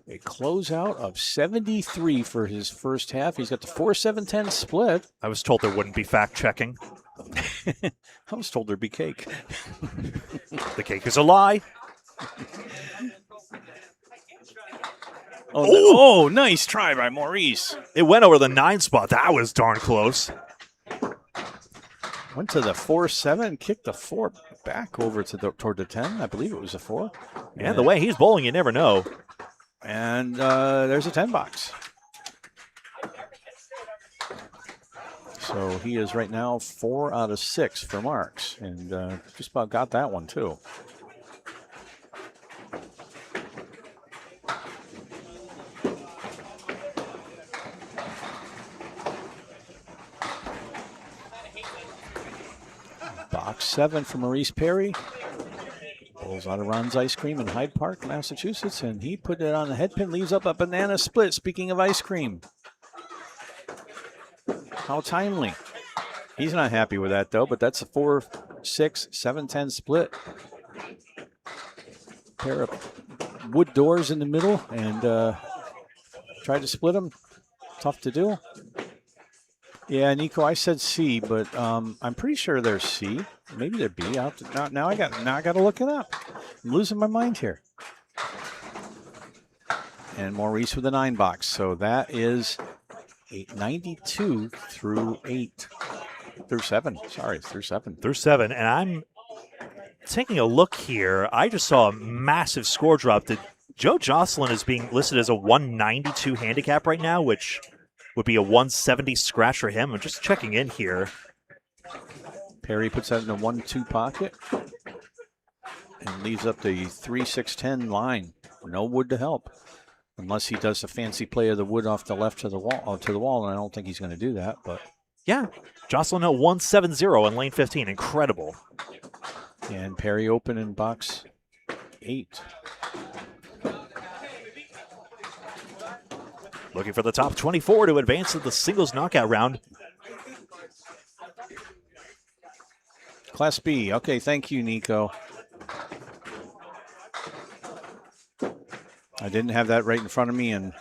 a closeout of 73 for his first half. He's got the 4-7-10 split. I was told there wouldn't be fact-checking. I was told there'd be cake. The cake is a lie. Oh, nice try by Maurice. It went over the 9 spot. That was darn close. Went to the 4-7, kicked the 4 back over to toward the 10. I believe it was a 4. And the way he's bowling, you never know. And there's a 10 box. So he is right now 4 out of 6 for marks. And just about got that one, too. Box 7 for Maurice Perry. Bowls out of Ron's Ice Cream in Hyde Park, Massachusetts, and he put it on the head pin, leaves up a banana split. Speaking of ice cream. How timely. He's not happy with that, though, but that's a 4-6-7-10 split. Pair of wood doors in the middle, and tried to split them. Tough to do. Yeah, Nico, I said C, but I'm pretty sure they're C. Maybe they're B. Now I got to look it up. I'm losing my mind here. And Maurice with a 9 box. So that is 892 through 7. Sorry, through 7. Through 7. And I'm taking a look here. I just saw a massive score drop. Joe Jocelyn is being listed as a 192 handicap right now, which would be a 170 scratch for him. I'm just checking in here. Perry puts that in the 1-2 pocket and leaves up the 3-6-10 line. No wood to help, unless he does a fancy play of the wood off the left to the wall, and I don't think he's going to do that. But yeah, Jocelyn at 170 in lane 15. Incredible. And Perry open in box 8. Looking for the top 24 to advance to the singles knockout round. Class B. Okay, thank you, Nico. I didn't have that right in front of me, and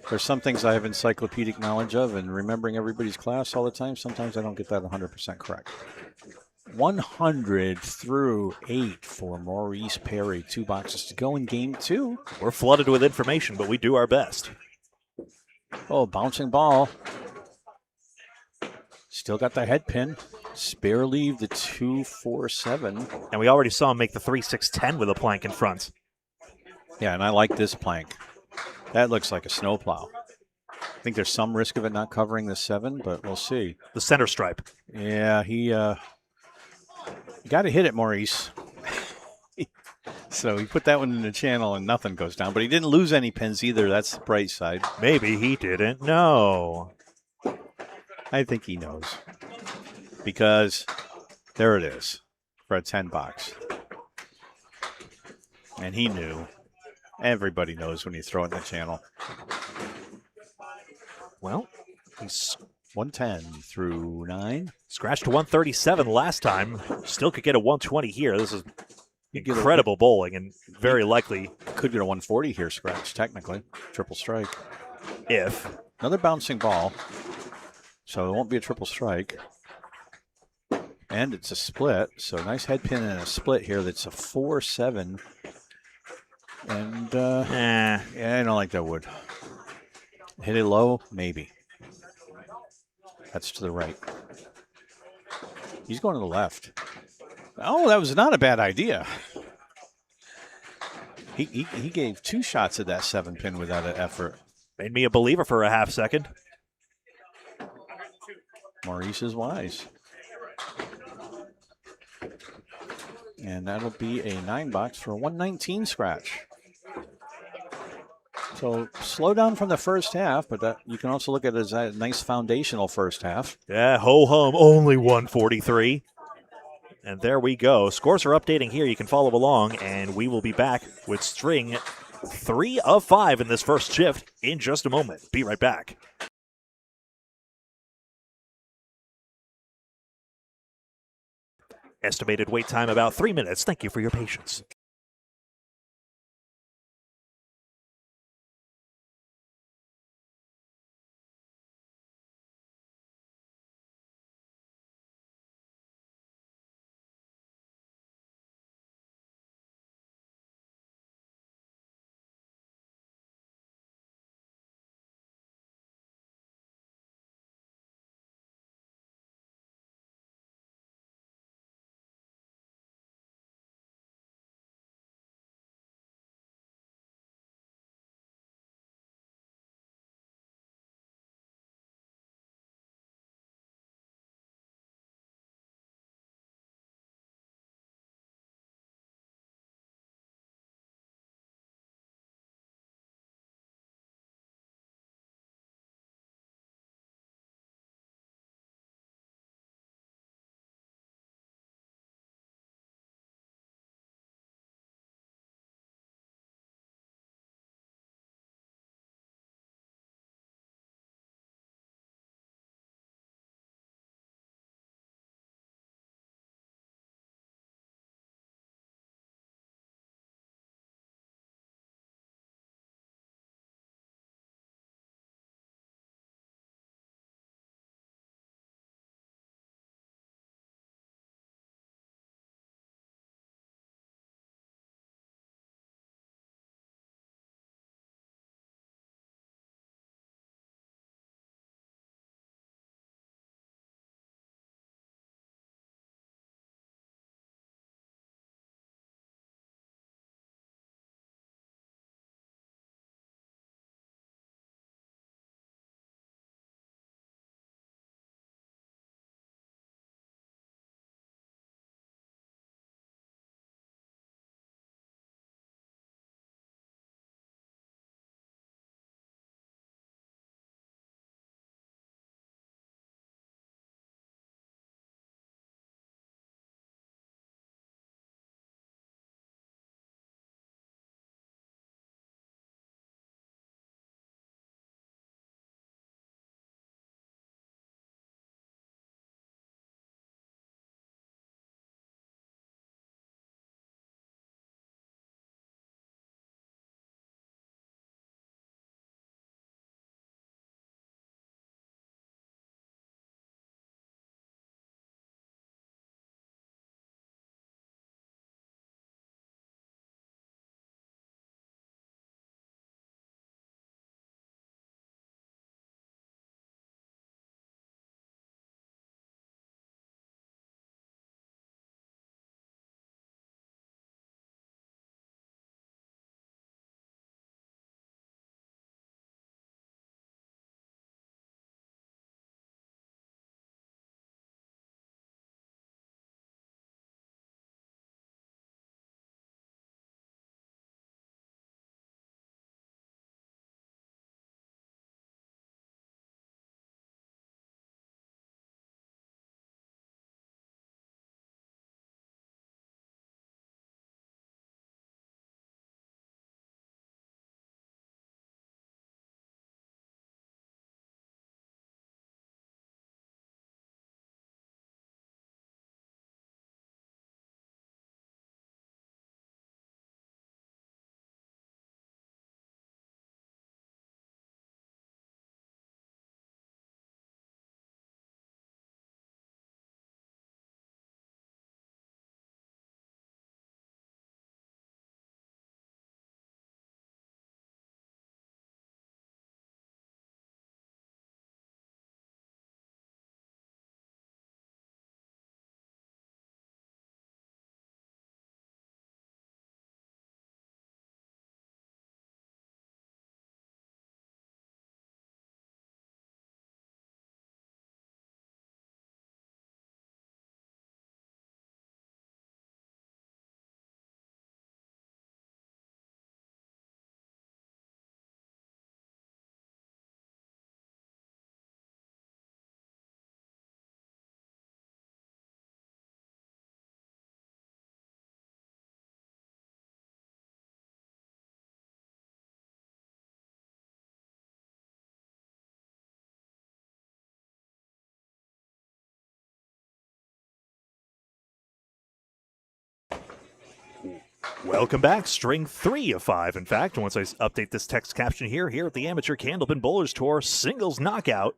there's some things I have encyclopedic knowledge of, and remembering everybody's class all the time, sometimes I don't get that 100% correct. 100 through 8 for Maurice Perry. 2 boxes to go in game 2. We're flooded with information, but we do our best. Oh, bouncing ball. Still got the head pin. Spare leave the 2-4-7. And we already saw him make the 3-6-10 with a plank in front. Yeah, and I like this plank. That looks like a snowplow. I think there's some risk of it not covering the 7, but we'll see. The center stripe. Yeah, he got to hit it, Maurice. So he put that one in the channel and nothing goes down. But he didn't lose any pins either. That's the bright side. Maybe he didn't know. I think he knows. Because there it is for a 10 box. And he knew. Everybody knows when you throw it in the channel. Well, he's 110 through 9. Scratched to 137 last time. Still could get a 120 here. This is Incredible bowling, and very likely could get a 140 here, scratch, technically. Triple strike. if. Another bouncing ball. So it won't be a triple strike. And it's a split. So nice head pin and a split here. That's a 4-7. And yeah, I don't like that wood. Hit it low, maybe. That's to the right. He's going to the left. Oh, that was not a bad idea. He gave 2 shots at that 7-pin without an effort. Made me a believer for a half second. Maurice is wise. And that'll be a 9-box for a 119 scratch. So slow down from the first half, but you can also look at it as a nice foundational first half. Yeah, ho-hum, only 143. And there we go. Scores are updating here. You can follow along, and we will be back with string 3 of 5 in this first shift in just a moment. Be right back. Estimated wait time about 3 minutes. Thank you for your patience. Welcome back. String 3 of 5, in fact. Once I update this text caption here at the Amateur Candlepin Bowlers Tour singles knockout.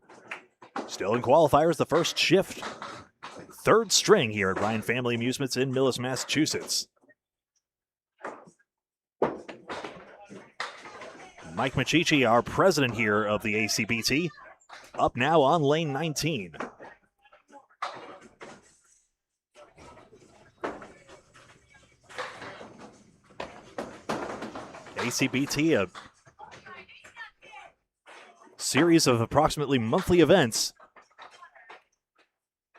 Still in qualifiers, the first shift. Third string here at Ryan Family Amusements in Millis, Massachusetts. Mike Machichi, our president here of the ACBT, up now on lane 19. ACBT, a series of approximately monthly events,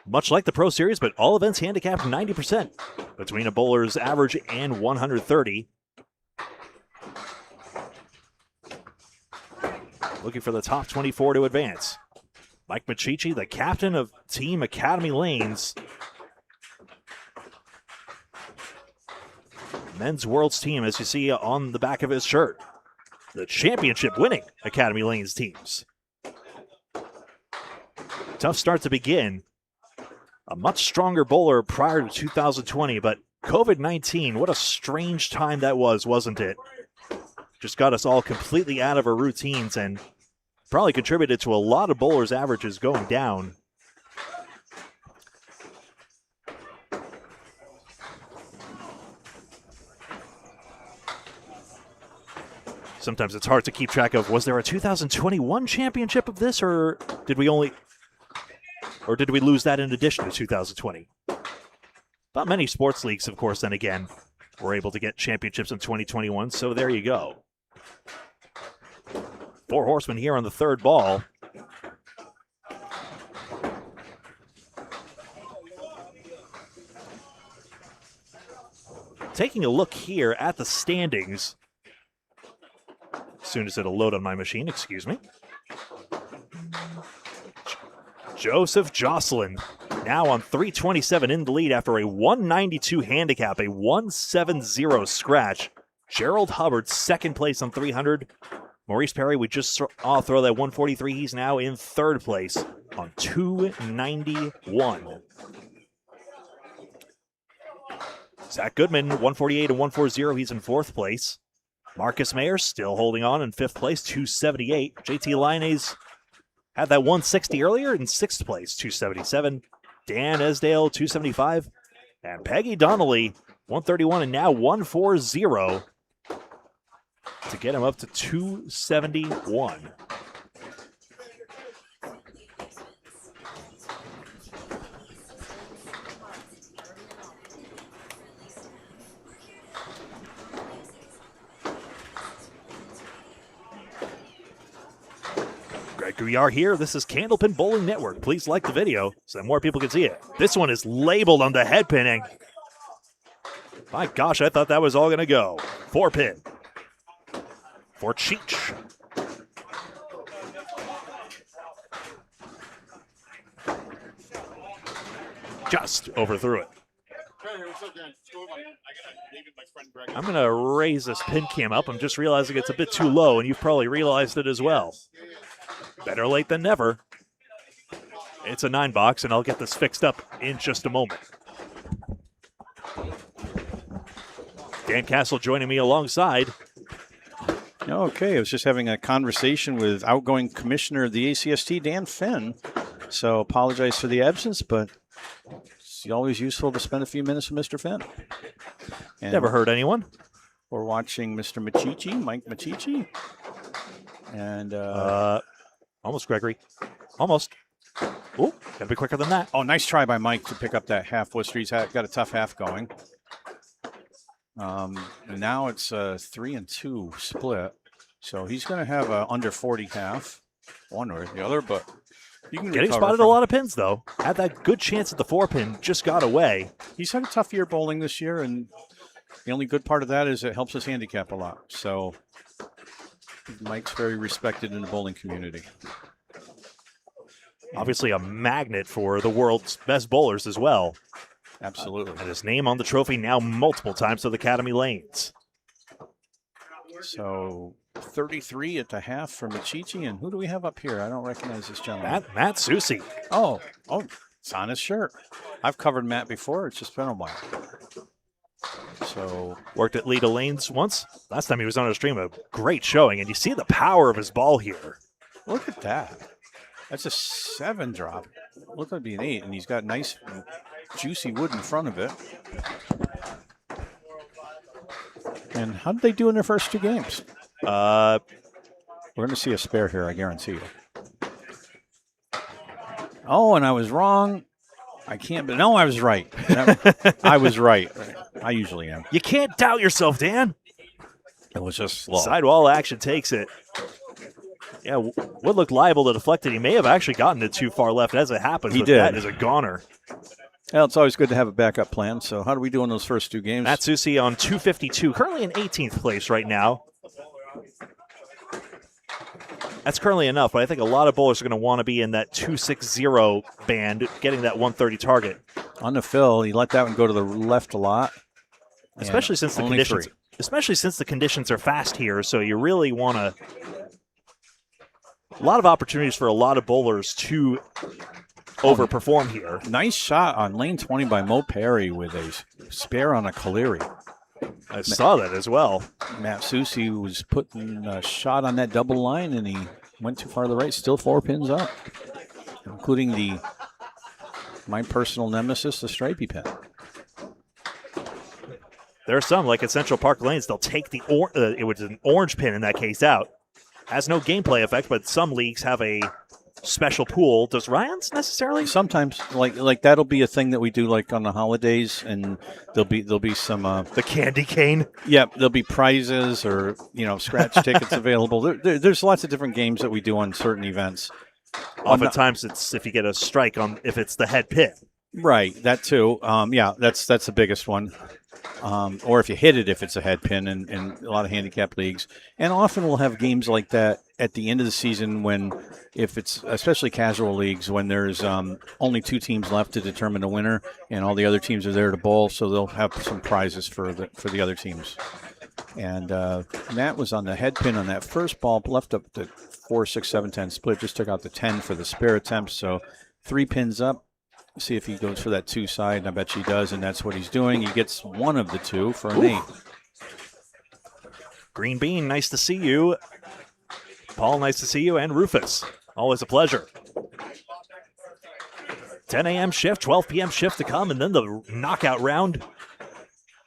much like the Pro Series, but all events handicapped 90% between a bowler's average and 130. Looking for the top 24 to advance. Mike Machichi, the captain of Team Academy Lanes. Men's Worlds team, as you see on the back of his shirt. The championship winning Academy Lanes teams. Tough start to begin. A much stronger bowler prior to 2020, but COVID-19, what a strange time that was, wasn't it? Just got us all completely out of our routines and probably contributed to a lot of bowlers' averages going down. Sometimes it's hard to keep track of, was there a 2021 championship of this, or did we lose that in addition to 2020? Not many sports leagues, of course, then again, were able to get championships in 2021, so there you go. 4 horsemen here on the third ball. Taking a look here at the standings. As soon as it'll load on my machine, excuse me. Joseph Jocelyn now on 327 in the lead after a 192 handicap, a 170 scratch. Gerald Hubbard, second place on 300. Maurice Perry, we just throw that 143. He's now in third place on 291. Zach Goodman, 148 and 140. He's in fourth place. Marcus Mayer still holding on in fifth place, 278. JT Lyonnaise had that 160 earlier in sixth place, 277. Dan Esdale, 275. And Peggy Donnelly, 131 and now 140 to get him up to 271. Greg Gouillart here. This is Candlepin Bowling Network. Please like the video so that more people can see it. This one is labeled on the head pinning. My gosh, I thought that was all going to go. 4-pin for Cheech. Just overthrew it. I'm going to raise this pin cam up. I'm just realizing it's a bit too low, and you've probably realized it as well. Better late than never. It's a 9-box, and I'll get this fixed up in just a moment. Dan Castle joining me alongside. Okay, I was just having a conversation with outgoing commissioner of the ACST, Dan Finn. So apologize for the absence, but it's always useful to spend a few minutes with Mr. Finn. And Never heard anyone. We're watching Mr. Machichi, Mike Machichi. And almost, Gregory. Almost. Oh, gotta be quicker than that. Oh, nice try by Mike to pick up that half. Worcester. He's got a tough half going. And now it's a 3-2 split. So he's going to have a under 40 half, one or the other, but you can Getting spotted a lot of pins, though. Had that good chance at the 4-pin, just got away. He's had a tough year bowling this year, and the only good part of that is it helps us handicap a lot. So Mike's very respected in the bowling community. Obviously a magnet for the world's best bowlers as well. Absolutely. And his name on the trophy now multiple times to the Academy Lanes. So 33 at the half for Machichi. And who do we have up here? I don't recognize this gentleman. Matt Susi. Oh, it's on his shirt. I've covered Matt before. It's just been a while. So worked at Leda Lanes once. Last time he was on a stream, a great showing. And you see the power of his ball here. look at that. That's a 7 drop. Looked like it'd be an 8, and he's got nice, juicy wood in front of it. And how did they do in their first 2 games? We're going to see a spare here, I guarantee you. Oh, and I was wrong. I can't, but no, I was right. I was right. I usually am. You can't doubt yourself, Dan. It was just slow. Sidewall action takes it. Yeah, Wood looked liable to deflect it. He may have actually gotten it too far left as it happens. He but did. That is a goner. Well, it's always good to have a backup plan. So how do we do in those first 2 games? Matsusi on 252, currently in 18th place right now. That's currently enough, but I think a lot of bowlers are going to want to be in that 260 band, getting that 130 target. On the fill, he let that one go to the left a lot. Especially since the conditions, are fast here, so you really want to. A lot of opportunities for a lot of bowlers to overperform here. Nice shot on lane 20 by Mo Perry with a spare on a Caleri. I saw that as well. Matt Susi was putting a shot on that double line, and he went too far to the right. Still 4 pins up, including my personal nemesis, the stripey pin. There are some, like at Central Park Lanes, they'll take it was an orange pin in that case out. Has no gameplay effect, but some leagues have a special pool. Does Ryan's necessarily? Sometimes, like that'll be a thing that we do, like on the holidays, and there'll be some the candy cane. Yeah, there'll be prizes or scratch tickets available. There's lots of different games that we do on certain events. Oftentimes, it's if you get a strike on if it's the head pin. Right, that too. Yeah, that's the biggest one. Or if you hit it, if it's a head pin in a lot of handicap leagues. And often we'll have games like that at the end of the season if it's especially casual leagues, when there's only 2 teams left to determine the winner and all the other teams are there to bowl, so they'll have some prizes for the other teams. And Matt was on the head pin on that first ball, left up the 4, 6, 7, 10 split, just took out the 10 for the spare attempt, so 3 pins up. See if he goes for that 2 side, and I bet he does, and that's what he's doing. He gets one of the 2 for an 8. Green Bean, nice to see you. Paul, nice to see you, and Rufus, always a pleasure. 10 a.m. shift, 12 p.m. shift to come, and then the knockout round.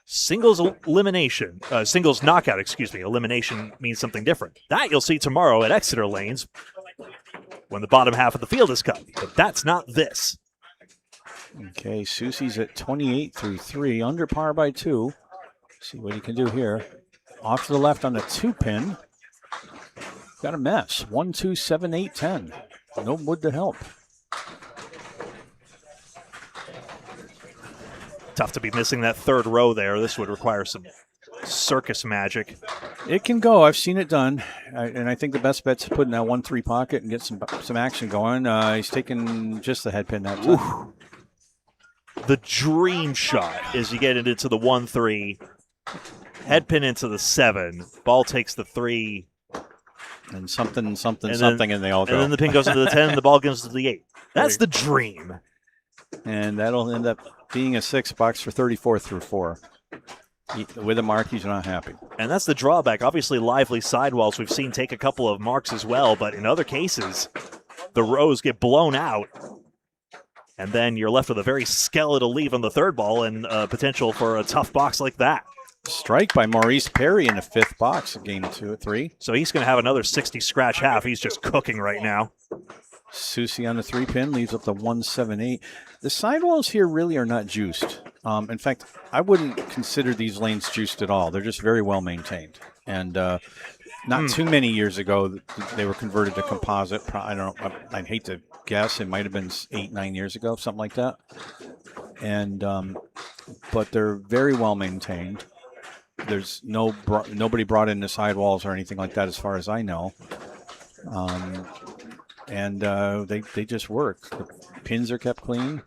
Singles elimination, singles knockout, excuse me. Elimination means something different. That you'll see tomorrow at Exeter Lanes when the bottom half of the field is cut, but that's not this. Okay, Susi's at 28 through 3, under par by 2. See what he can do here. Off to the left on the 2 pin. Got a mess. 1, 2, 7, 8, 10. No wood to help. Tough to be missing that 3rd row there. This would require some circus magic. It can go. I've seen it done. And I think the best bet's to put in that 1-3 pocket and get some action going. He's taking just the head pin that time. Ooh. The dream shot is you get it into the 1-3, head pin into the 7, ball takes the 3. And something, and they all go. And then the pin goes into the 10, and the ball goes to the 8. That's the dream. And that'll end up being a 6 box for 34 through 4. With a mark, he's not happy. And that's the drawback. Obviously, lively sidewalls we've seen take a couple of marks as well, but in other cases, the rows get blown out. And then you're left with a very skeletal leave on the 3rd ball and potential for a tough box like that. Strike by Maurice Perry in the 5th box of game 2 at 3. So he's going to have another 60 scratch half. He's just cooking right now. Susi on the 3 pin leaves up the 1-7-8. The sidewalls here really are not juiced. In fact, I wouldn't consider these lanes juiced at all. They're just very well maintained. And not too many years ago, they were converted to composite. I don't know. I'd hate to guess. It might have been 8-9 years ago, something like that. And but they're very well maintained. There's nobody brought in the sidewalls or anything like that, as far as I know. And they just work. The pins are kept clean.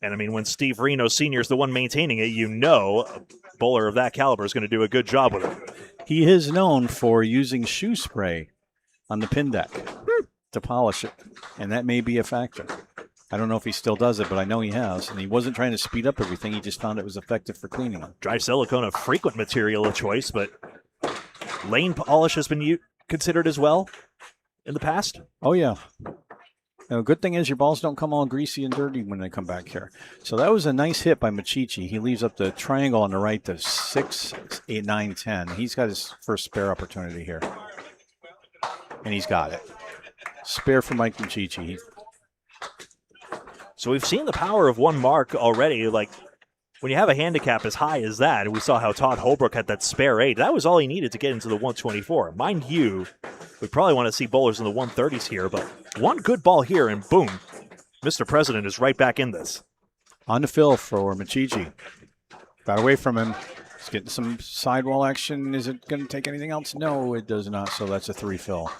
And I mean, when Steve Renaud Sr. is the one maintaining it, a bowler of that caliber is going to do a good job with it. He is known for using shoe spray on the pin deck to polish it, and that may be a factor. I don't know if he still does it, but I know he has. And he wasn't trying to speed up everything. He just found it was effective for cleaning them. Dry silicone, a frequent material of choice, but lane polish has been considered as well in the past. Oh, yeah. Now, the good thing is your balls don't come all greasy and dirty when they come back here. So that was a nice hit by Machichi. He leaves up the triangle on the right to 6, 8, 9, 10. He's got his first spare opportunity here. And he's got it. Spare for Mike Machichi. So we've seen the power of one mark already. Like, when you have a handicap as high as that, and we saw how Todd Holbrook had that spare 8, that was all he needed to get into the 124. Mind you, we probably want to see bowlers in the 130s here, but one good ball here, and boom, Mr. President is right back in this. On the fill for Machichi. Got away from him. He's getting some sidewall action. Is it going to take anything else? No, it does not, so that's a 3 fill.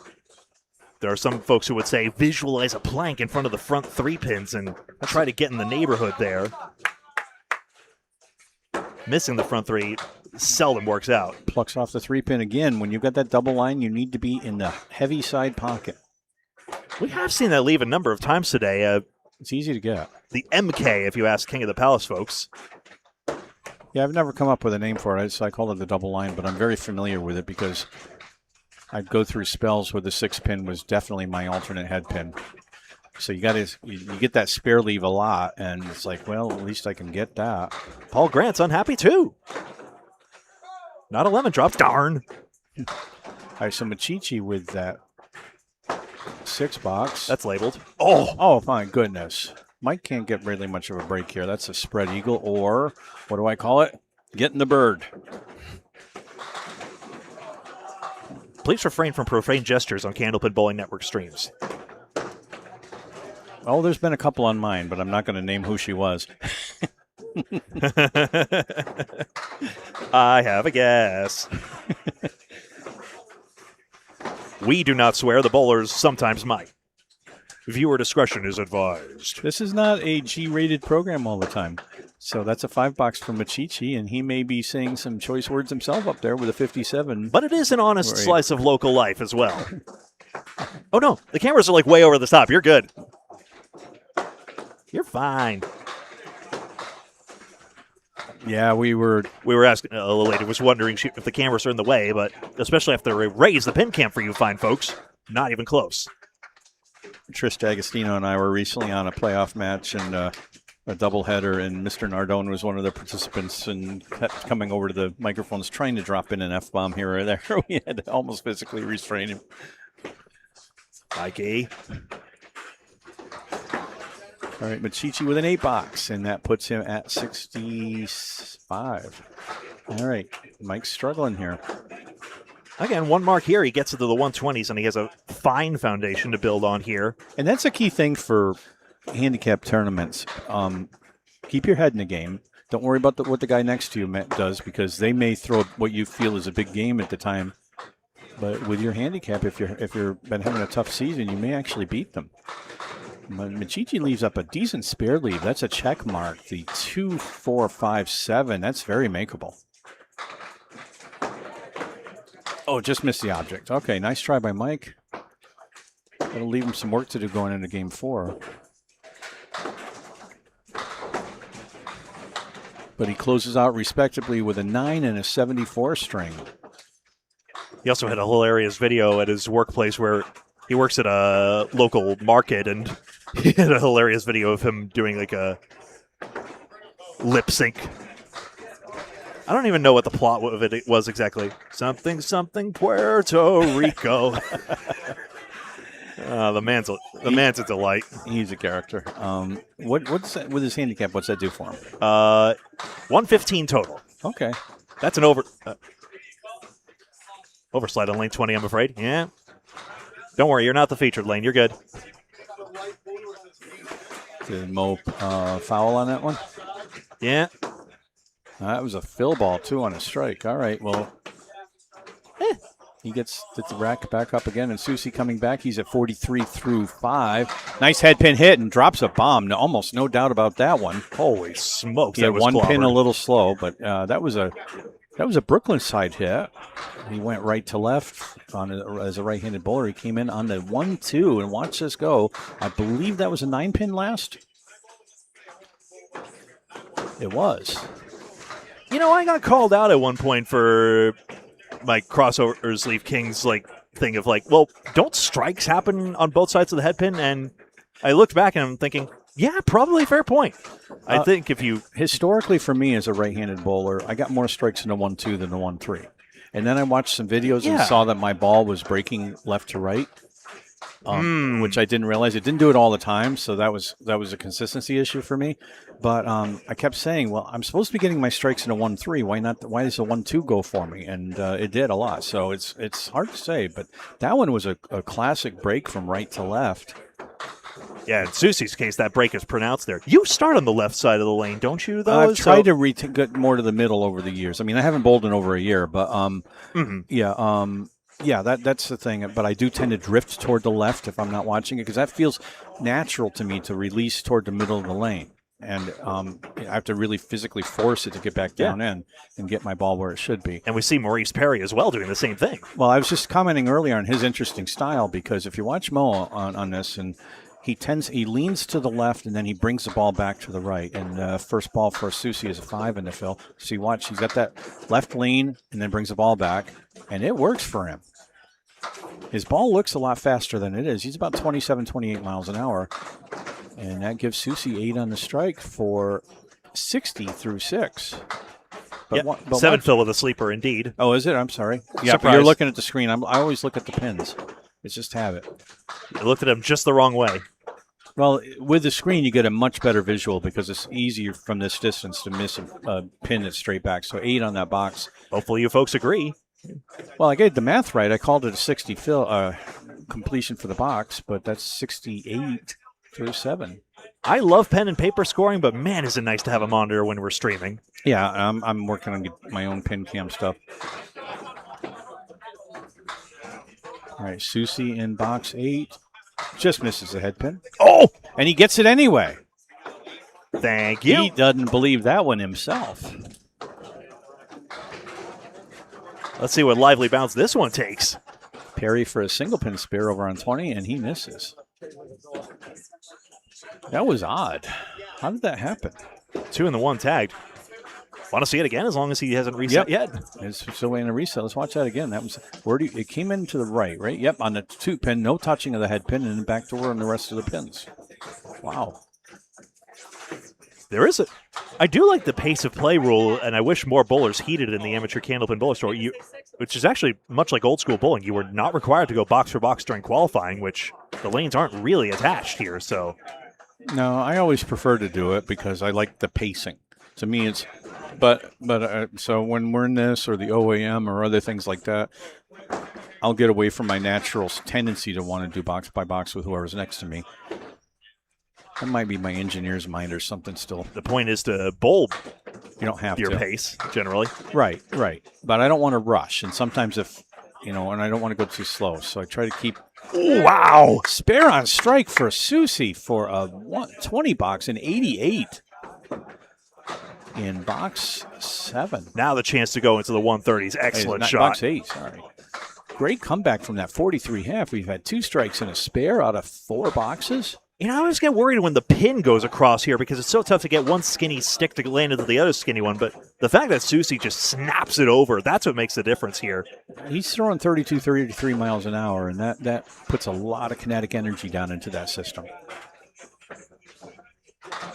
There are some folks who would say visualize a plank in front of the front 3 pins and try to get in the neighborhood there. Missing the front 3 seldom works out. Plucks off the 3 pin again. When you've got that double line, you need to be in the heavy side pocket. We have seen that leave a number of times today. It's easy to get. The MK, if you ask King of the Palace folks. Yeah, I've never come up with a name for it, so I call it the double line, but I'm very familiar with it because I'd go through spells where the 6 pin was definitely my alternate head pin. So you get that spare leave a lot, and it's like, well, at least I can get that. Paul Grant's unhappy too. Not a lemon drop, darn. All right, so Machichi with that 6 box. That's labeled. Oh, my goodness. Mike can't get really much of a break here. That's a spread eagle, or what do I call it? Getting the bird. Please refrain from profane gestures on Candlepin Bowling Network streams. Oh, there's been a couple on mine, but I'm not going to name who she was. I have a guess. We do not swear. The bowlers sometimes might. Viewer discretion is advised. This is not a G-rated program all the time. So that's a 5 box from Machichi, and he may be saying some choice words himself up there with a 57. But it is an honest slice of local life as well. Oh, no. The cameras are like way over the top. You're good. You're fine. Yeah, we were asking, a little lady was wondering if the cameras are in the way, but especially after they raise the pin cam for you fine folks, not even close. Trish D'Agostino and I were recently on a playoff match and a doubleheader, and Mr. Nardone was one of the participants and kept coming over to the microphones trying to drop in an F-bomb here or there. We had to almost physically restrain him. Mikey. All right, Machichi with an 8 box, and that puts him at 65. All right, Mike's struggling here. Again, one mark here, he gets into the 120s, and he has a fine foundation to build on here. And that's a key thing for handicap tournaments. Keep your head in the game. Don't worry about what the guy next to you does, because they may throw what you feel is a big game at the time. But with your handicap, if you're been having a tough season, you may actually beat them. Machichi leaves up a decent spare leave. That's a check mark. The 2, 4, 5, 7. That's very makeable. Oh, just missed the object. Okay, nice try by Mike. That'll leave him some work to do going into game 4. But he closes out respectably with a 9 and a 74 string. He also had a hilarious video at his workplace where he works at a local market, and he had a hilarious video of him doing like a lip sync. I don't even know what the plot of it was exactly. Something, something, Puerto Rico. The man's a delight. He's a character. What's that, with his handicap? What's that do for him? 115 total. Okay, that's an overslide on lane 20. I'm afraid. Yeah. Don't worry, you're not the featured lane. You're good. Did Mo foul on that one? Yeah. That was a fill ball, too, on a strike. All right, well, he gets the rack back up again, and Susie coming back. He's at 43 through 5. Nice head pin hit and drops a bomb. No, almost no doubt about that one. Holy smokes. Yeah, one pin a little slow, but that was a That was a Brooklyn side hit. He went right to left as a right-handed bowler. He came in on the 1-2, and watch this go. I believe that was a 9-pin last. It was. You know, I got called out at one point for my crossovers leave kings thing of well, don't strikes happen on both sides of the head pin? And I looked back and I'm thinking, yeah, probably fair point. I think if you historically for me as a right-handed bowler, I got more strikes in the 1-2 than the 1-3. And then I watched some videos and saw that my ball was breaking left to right, which I didn't realize. It didn't do it all the time, so that was a consistency issue for me. But I kept saying, well, I'm supposed to be getting my strikes in a 1-3. Why not? Why does the 1-2 go for me? And it did a lot. So it's hard to say, but that one was a classic break from right to left. Yeah, in Susie's case, that break is pronounced there. You start on the left side of the lane, don't you, though? I've tried to get more to the middle over the years. I mean, I haven't bowled in over a year, but that's the thing. But I do tend to drift toward the left if I'm not watching it because that feels natural to me to release toward the middle of the lane. And I have to really physically force it to get back down in and get my ball where it should be. And we see Maurice Perry as well doing the same thing. Well, I was just commenting earlier on his interesting style because if you watch Mo on this and he leans to the left and then he brings the ball back to the right. And first ball for Susie is a 5 in the fill. So you watch, he's got that left lean and then brings the ball back, and it works for him. His ball looks a lot faster than it is. He's about 27, 28 miles an hour. And that gives Susie 8 on the strike for 60 through 6. But 7 fill with a sleeper, indeed. Oh, is it? I'm sorry. Yeah, Surprise. but you're looking at the screen. I always look at the pins. It's just habit. You looked at him just the wrong way. Well, with the screen, you get a much better visual because it's easier from this distance to miss a pin that's straight back. So 8 on that box. Hopefully you folks agree. Well, I get the math right. I called it a 60 fill completion for the box, but that's 68 through 7. I love pen and paper scoring, but man, is it nice to have a monitor when we're streaming. Yeah, I'm working on my own pin cam stuff. All right, Susie in box 8. Just misses the head pin. Oh! And he gets it anyway. Thank you. He doesn't believe that one himself. Let's see what lively bounce this one takes. Perry for a single pin spear over on 20, and he misses. That was odd. How did that happen? 2 in the 1 tagged. Want to see it again as long as he hasn't reset yet? It's still waiting to reset. Let's watch that again. That was it came in to the right, right? Yep, on the 2 pin, no touching of the head pin, and then back to where on the rest of the pins. Wow. There is I do like the pace of play rule, and I wish more bowlers heeded it in the Amateur Candlepin Bowlers Tour, which is actually much like old school bowling. You were not required to go box for box during qualifying, which the lanes aren't really attached here. So, no, I always prefer to do it because I like the pacing. To me, it's so when we're in this or the OAM or other things like that, I'll get away from my natural tendency to want to do box by box with whoever's next to me. That might be my engineer's mind or something still. The point is to bowl you don't have your pace, generally. Right. But I don't want to rush. And sometimes and I don't want to go too slow. So I try to keep. Wow. Spare on strike for Susie for a 20 box in 88. In box 7. Now the chance to go into the 130s. Excellent shot. Box 8, sorry. Great comeback from that 43 half. We've had 2 strikes and a spare out of 4 boxes. I always get worried when the pin goes across here because it's so tough to get one skinny stick to land into the other skinny one. But the fact that Susie just snaps it over, that's what makes the difference here. He's throwing 32, 33 miles an hour, and that puts a lot of kinetic energy down into that system.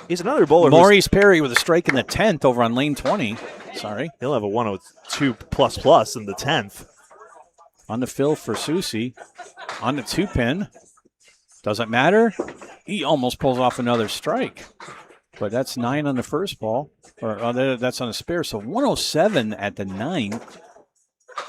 He's another bowler. Maurice Perry with a strike in the 10th over on lane 20. Sorry. He'll have a 102++ in the 10th. On the fill for Susie. On the 2 pin. Doesn't matter. He almost pulls off another strike. But that's 9 on the first ball. That's on a spare. So 107 at the 9th.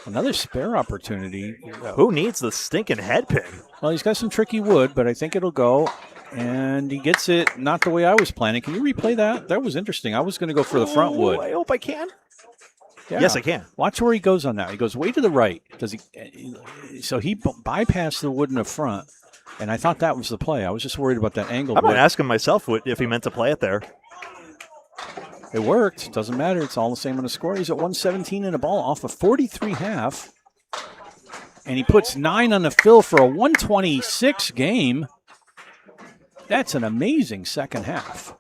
Another spare opportunity. Who needs the stinking head pin? Well, he's got some tricky wood, but I think it'll go. And he gets it not the way I was planning. Can you replay that? That was interesting. I was going to go for the front wood. I hope I can. Yeah. Yes, I can. Watch where he goes on that. He goes way to the right. So he bypassed the wood in the front, and I thought that was the play. I was just worried about that angle. I'm going to ask him myself if he meant to play it there. It worked. Doesn't matter. It's all the same on the score. He's at 117 in a ball off of 43 half. And he puts 9 on the fill for a 126 game. That's an amazing second half.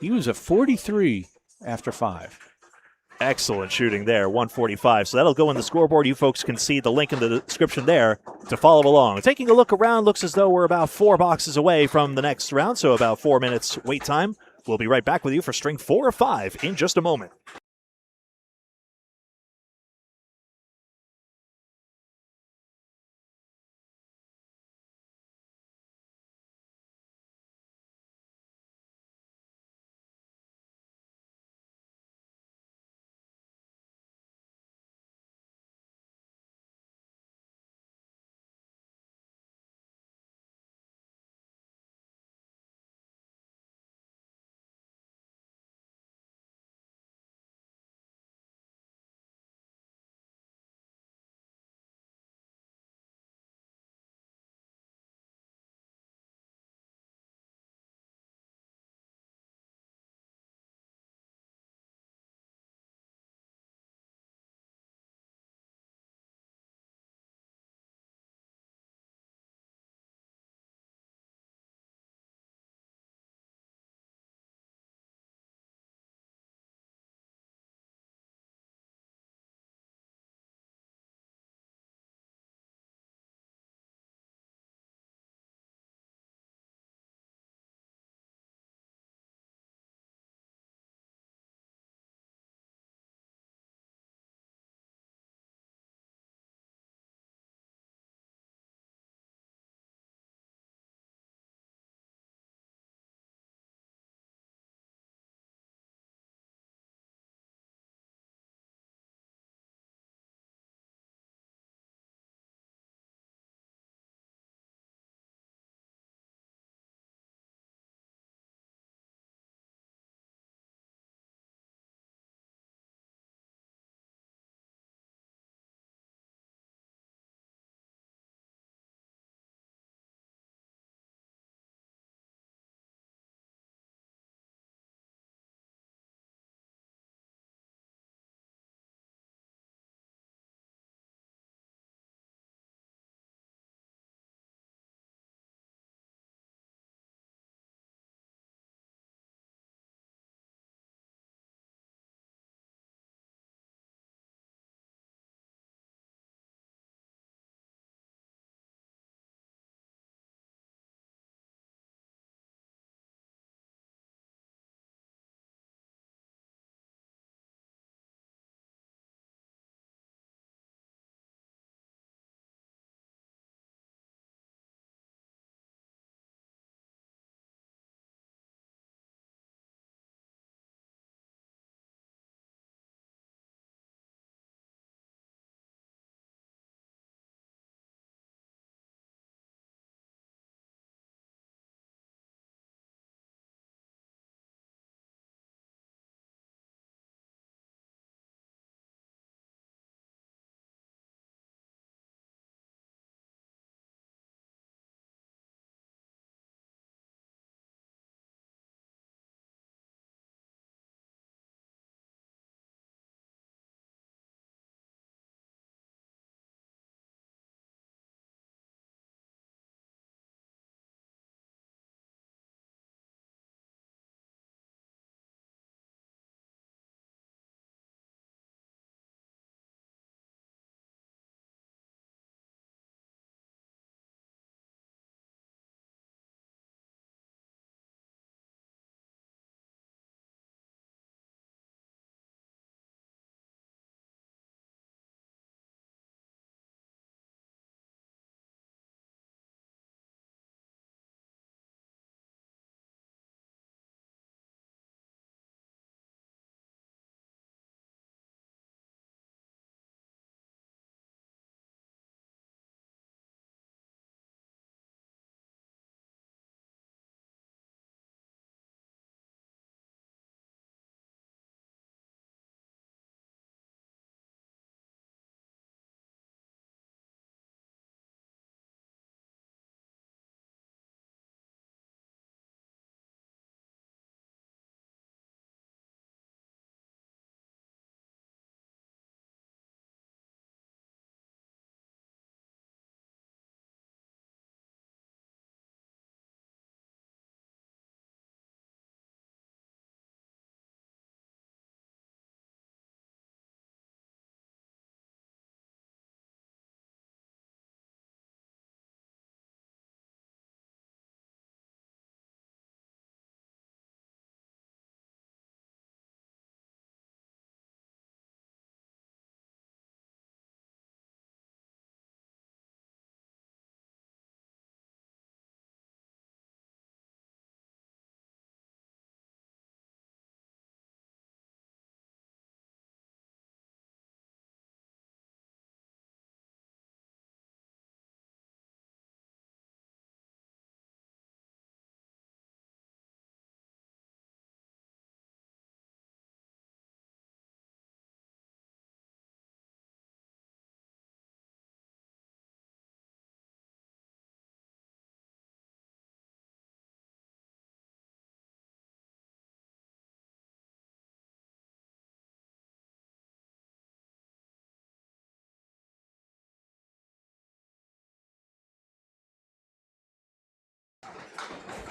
He was at 43 after 5. Excellent shooting there, 145. So that'll go in the scoreboard. You folks can see the link in the description there to follow along. Taking a look around, looks as though we're about 4 boxes away from the next round, so about 4 minutes wait time. We'll be right back with you for string 4 or 5 in just a moment.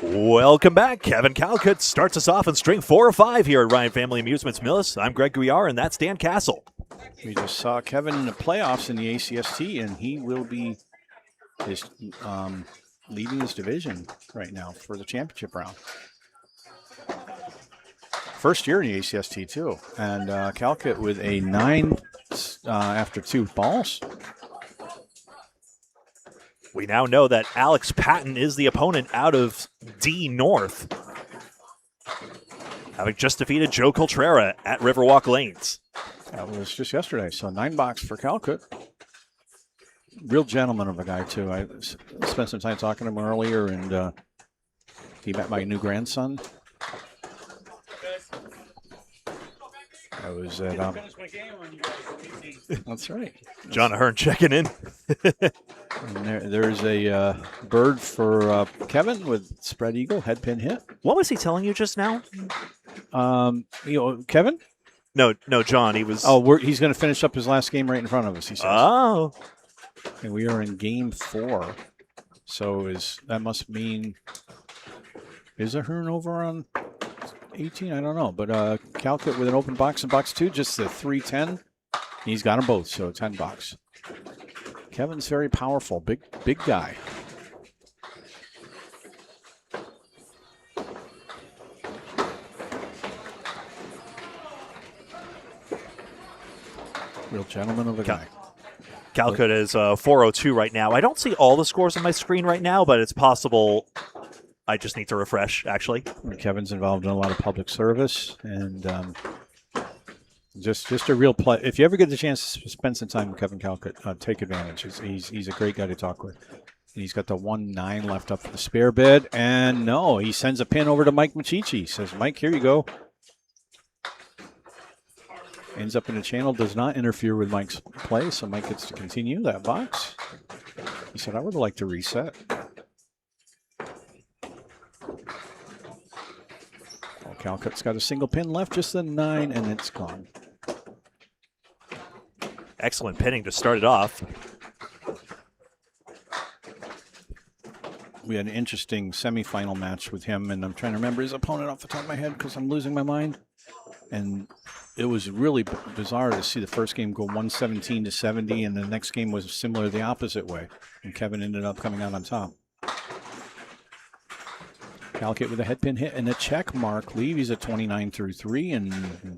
Welcome back. Kevin Calcutt starts us off in string 4 or 5 here at Ryan Family Amusements Millis. I'm Greg Gouillart, and that's Dan Castle. We just saw Kevin in the playoffs in the ACST, and he will be leading his division right now for the championship round. First year in the ACST, too. And Calcutt with a 9 after 2 balls. We now know that Alex Patton is the opponent out of D North, having just defeated Joe Coltrera at Riverwalk Lanes. That was just yesterday, so 9 box for Calcutt. Real gentleman of a guy, too. I spent some time talking to him earlier, and he met my new grandson. I was at... that's right. John Ahern checking in. And there's a bird for Kevin with spread eagle, head pin hit. What was he telling you just now? Kevin? No, John. He was. Oh, he's going to finish up his last game right in front of us, he says. Oh. And we are in game 4. So that must mean, is Ahern over on 18? I don't know. But Calcutt with an open box in box 2, just the 3-10. He's got them both, so 10 box. Kevin's very powerful, big guy. Real gentleman of a guy. Calcutt is 402 right now. I don't see all the scores on my screen right now, but it's possible I just need to refresh, actually. Kevin's involved in a lot of public service, and just a real play. If you ever get the chance to spend some time with Kevin Calcutt, take advantage. He's a great guy to talk with. And he's got the 1-9 left up for the spare bid, and no, he sends a pin over to Mike Machichi. Says, Mike, here you go. Ends up in the channel, does not interfere with Mike's play, so Mike gets to continue that box. He said, I would like to reset. Oh, Calcutt's got a single pin left, just the 9, and it's gone. Excellent pinning to start it off. We had an interesting semifinal match with him, and I'm trying to remember his opponent off the top of my head because I'm losing my mind. And it was really bizarre to see the first game go 117-70, and the next game was similar the opposite way. And Kevin ended up coming out on top. Calcutt with a head pin hit and a check mark. Levy's at 29 through 3, and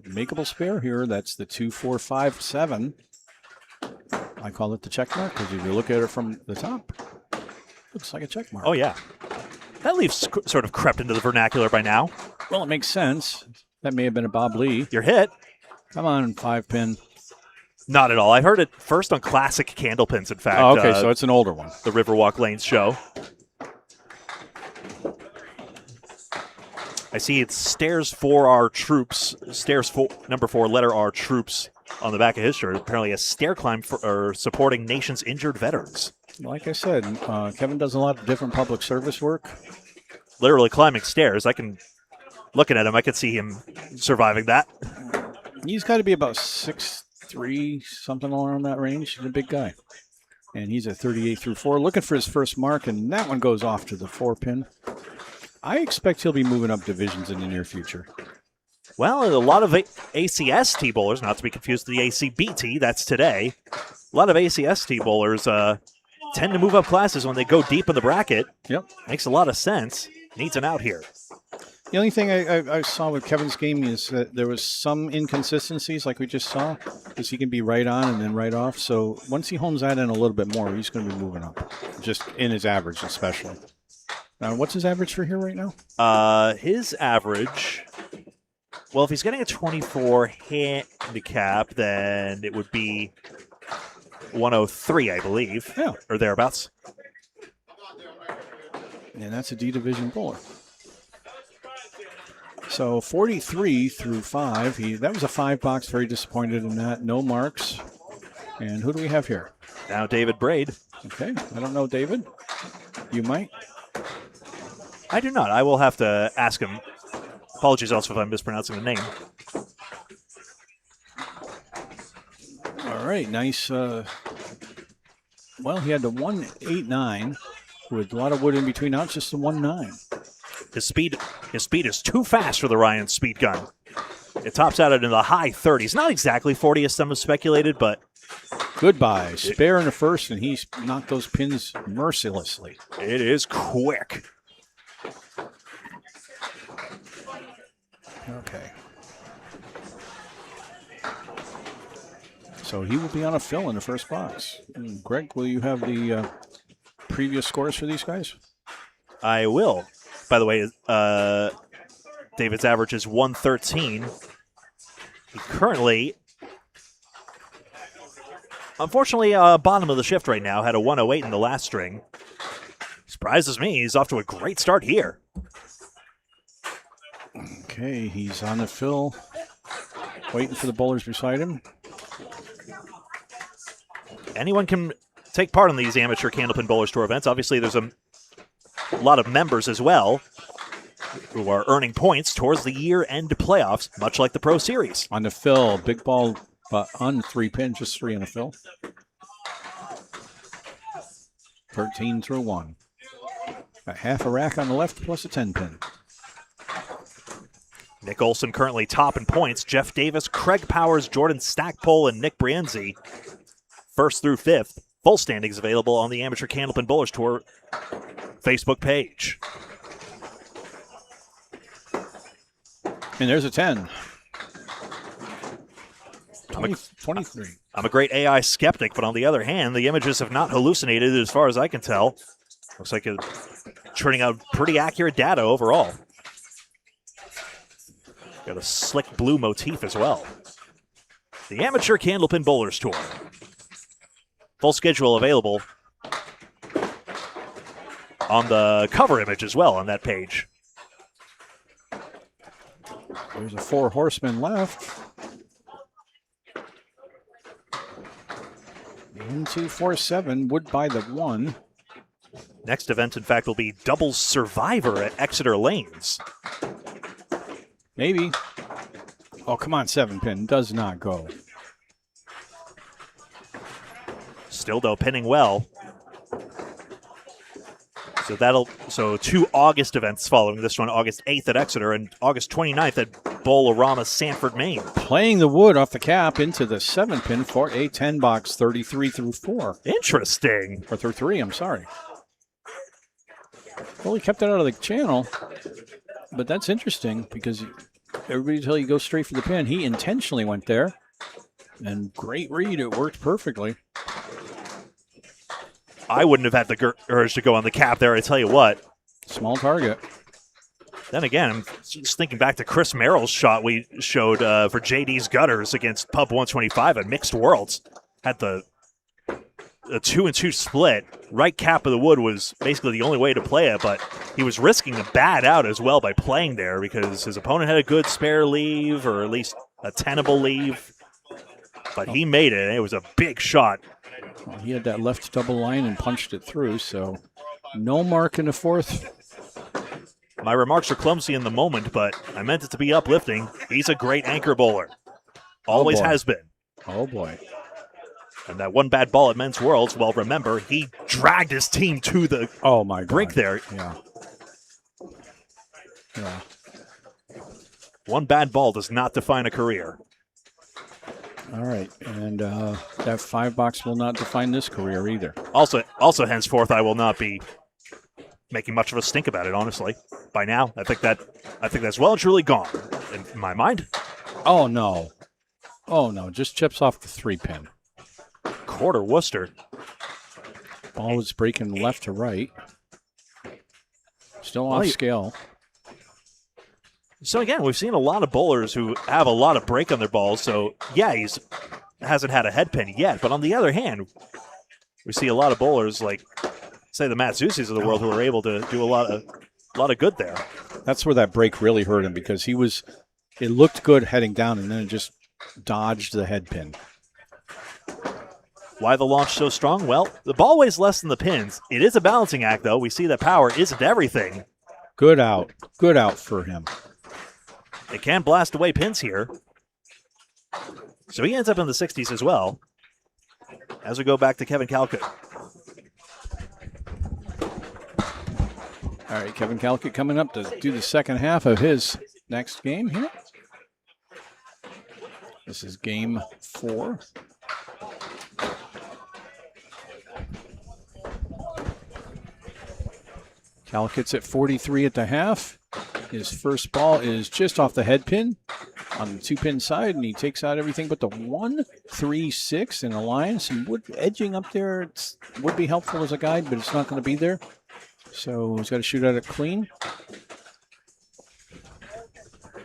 makeable spare here. That's the 2-4-5-7. I call it the check mark because if you look at it from the top, looks like a check mark. Oh, yeah. That leaf's sort of crept into the vernacular by now. Well, it makes sense. That may have been a Bob Lee. Your hit. Come on, 5-pin. Not at all. I heard it first on Classic Candlepins, in fact. Oh, okay, so it's an older one. The Riverwalk Lanes show. I see it's stairs for our troops. Stairs for number 4, letter R troops on the back of his shirt. Apparently a stair climb for supporting nation's injured veterans. Like I said, Kevin does a lot of different public service work. Literally climbing stairs. Looking at him, I could see him surviving that. He's got to be about 6'3", something around that range. He's a big guy. And he's at 38 through 4, looking for his first mark, and that one goes off to the 4-pin. I expect he'll be moving up divisions in the near future. Well, a lot of ACST bowlers, not to be confused with the ACBT, that's today. A lot of ACST bowlers tend to move up classes when they go deep in the bracket. Yep. Makes a lot of sense. Needs an out here. The only thing I saw with Kevin's game is that there was some inconsistencies like we just saw, because he can be right on and then right off. So once he hones that in a little bit more, he's going to be moving up, just in his average especially. Now, what's his average for here right now? His average, well, if he's getting a 24 handicap, then it would be 103, I believe, yeah, or thereabouts. And that's a D division bowler. So 43 through 5. That was a 5-box. Very disappointed in that. No marks. And who do we have here? Now David Braid. Okay. I don't know David. You might. I do not. I will have to ask him. Apologies also if I'm mispronouncing the name. All right. Nice. Well, he had the 189 with a lot of wood in between. Now it's just the 1-9. His speed is too fast for the Ryan speed gun. It tops out into the high 30s. Not exactly 40 as some have speculated, but goodbye. Spare in the first, and he's knocked those pins mercilessly. It is quick. Okay. So he will be on a fill in the first box. Greg, will you have the previous scores for these guys? I will. By the way, David's average is 113. He currently, unfortunately, bottom of the shift right now, had a 108 in the last string. Surprises me. He's off to a great start here. Okay, he's on the fill, waiting for the bowlers beside him. Anyone can take part in these Amateur Candlepin Bowlers Tour events. Obviously, there's a lot of members as well who are earning points towards the year-end playoffs, much like the Pro Series. On the fill, big ball on 3 pin, just 3 on the fill. 13 through 1. A half a rack on the left plus a 10 pin. Nick Olson currently top in points. Jeff Davis, Craig Powers, Jordan Stackpole, and Nick Brienzi, 1st through 5th. Full standings available on the Amateur Candlepin Bowlers Tour Facebook page. And there's a 10. 23. I'm a great AI skeptic, but on the other hand, the images have not hallucinated as far as I can tell. Looks like it's turning out pretty accurate data overall. Got a slick blue motif as well. The Amateur Candlepin Bowlers Tour. Full schedule available on the cover image as well on that page. There's a 4 horsemen left. 1, 2, 4, 7 would buy the 1. Next event, in fact, will be Doubles Survivor at Exeter Lanes. Maybe. Oh, come on, 7 pin. Does not go. Still, though, pinning well. So 2 August events following this one, August 8th at Exeter and August 29th at Bowlerama, Sanford, Maine. Playing the wood off the cap into the 7 pin for a 10 box, 33 through 4. Interesting. Or through 3, I'm sorry. Well, he kept it out of the channel, but that's interesting because everybody tell you go straight for the pin. He intentionally went there, and great read. It worked perfectly. I wouldn't have had the urge to go on the cap there, I tell you what. Small target. Then again, I'm just thinking back to Chris Merrill's shot we showed for JD's Gutters against Pub 125 at Mixed Worlds. Had the 2-2 split. Right cap of the wood was basically the only way to play it, but he was risking a bad out as well by playing there because his opponent had a good spare leave, or at least a tenable leave. But he made it, and it was a big shot. Well, he had that left double line and punched it through, so no mark in the 4th. My remarks are clumsy in the moment, but I meant it to be uplifting. He's a great anchor bowler. Always has been. Oh, boy. And that one bad ball at Men's Worlds, well, remember, he dragged his team to the brink there. Yeah. Yeah. One bad ball does not define a career. All right, and that 5 box will not define this career either. Also, henceforth, I will not be making much of a stink about it. Honestly, by now, I think that's well and truly gone in my mind. Oh no, just chips off the 3 pin. Quarter Worcester. Ball was breaking left to right. Still off scale. So again, we've seen a lot of bowlers who have a lot of break on their balls. So yeah, hasn't had a head pin yet. But on the other hand, we see a lot of bowlers like, say, the Matt Zusis of the world who are able to do a lot of good there. That's where that break really hurt him because it looked good heading down and then it just dodged the head pin. Why the launch so strong? Well, the ball weighs less than the pins. It is a balancing act, though. We see that power isn't everything. Good out for him. It can blast away pins here. So he ends up in the 60s as well. As we go back to Kevin Calcutt. All right, Kevin Calkett coming up to do the second half of his next game here. This is game 4. Calkett's at 43 at the half. His first ball is just off the head pin on the 2-pin side, and he takes out everything but the 1, 3, 6 in a line. Some wood edging up there. It would be helpful as a guide, but it's not going to be there. So he's got to shoot at it clean.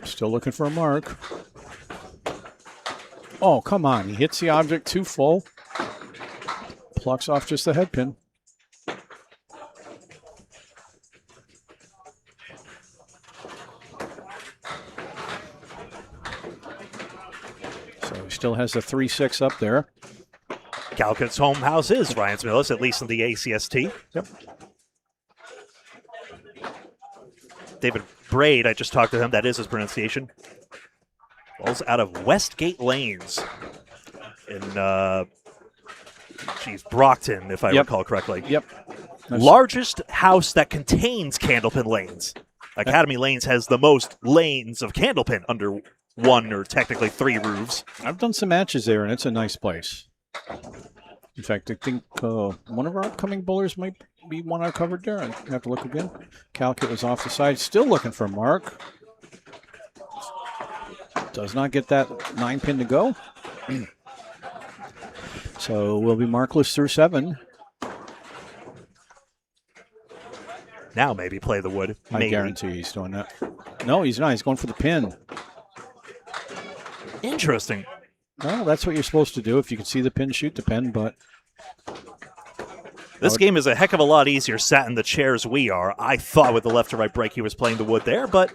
Still looking for a mark. Oh, come on. He hits the object too full. Plucks off just the head pin. So he still has the 3-6 up there. Calkett's home house is Ryan's Millis, at least in the ACST. Yep. David Braid, I just talked to him. That is his pronunciation. Ball's out of Westgate Lanes in, Brockton, if I recall correctly. Yep. Largest house that contains Candlepin Lanes. Academy Lanes has the most lanes of Candlepin under 1 or technically 3 roofs. I've done some matches there, and it's a nice place. In fact, I think one of our upcoming bowlers might be one I covered there. I have to look again. Calkett was off the side, still looking for a mark. Does not get that 9-pin to go. So we'll be markless through 7. Now maybe play the wood. Maybe. I guarantee he's doing that. No, he's not. He's going for the pin. Interesting. Well, that's what you're supposed to do. If you can see the pin, shoot the pin, but... This game is a heck of a lot easier sat in the chairs we are. I thought with the left to right break he was playing the wood there, but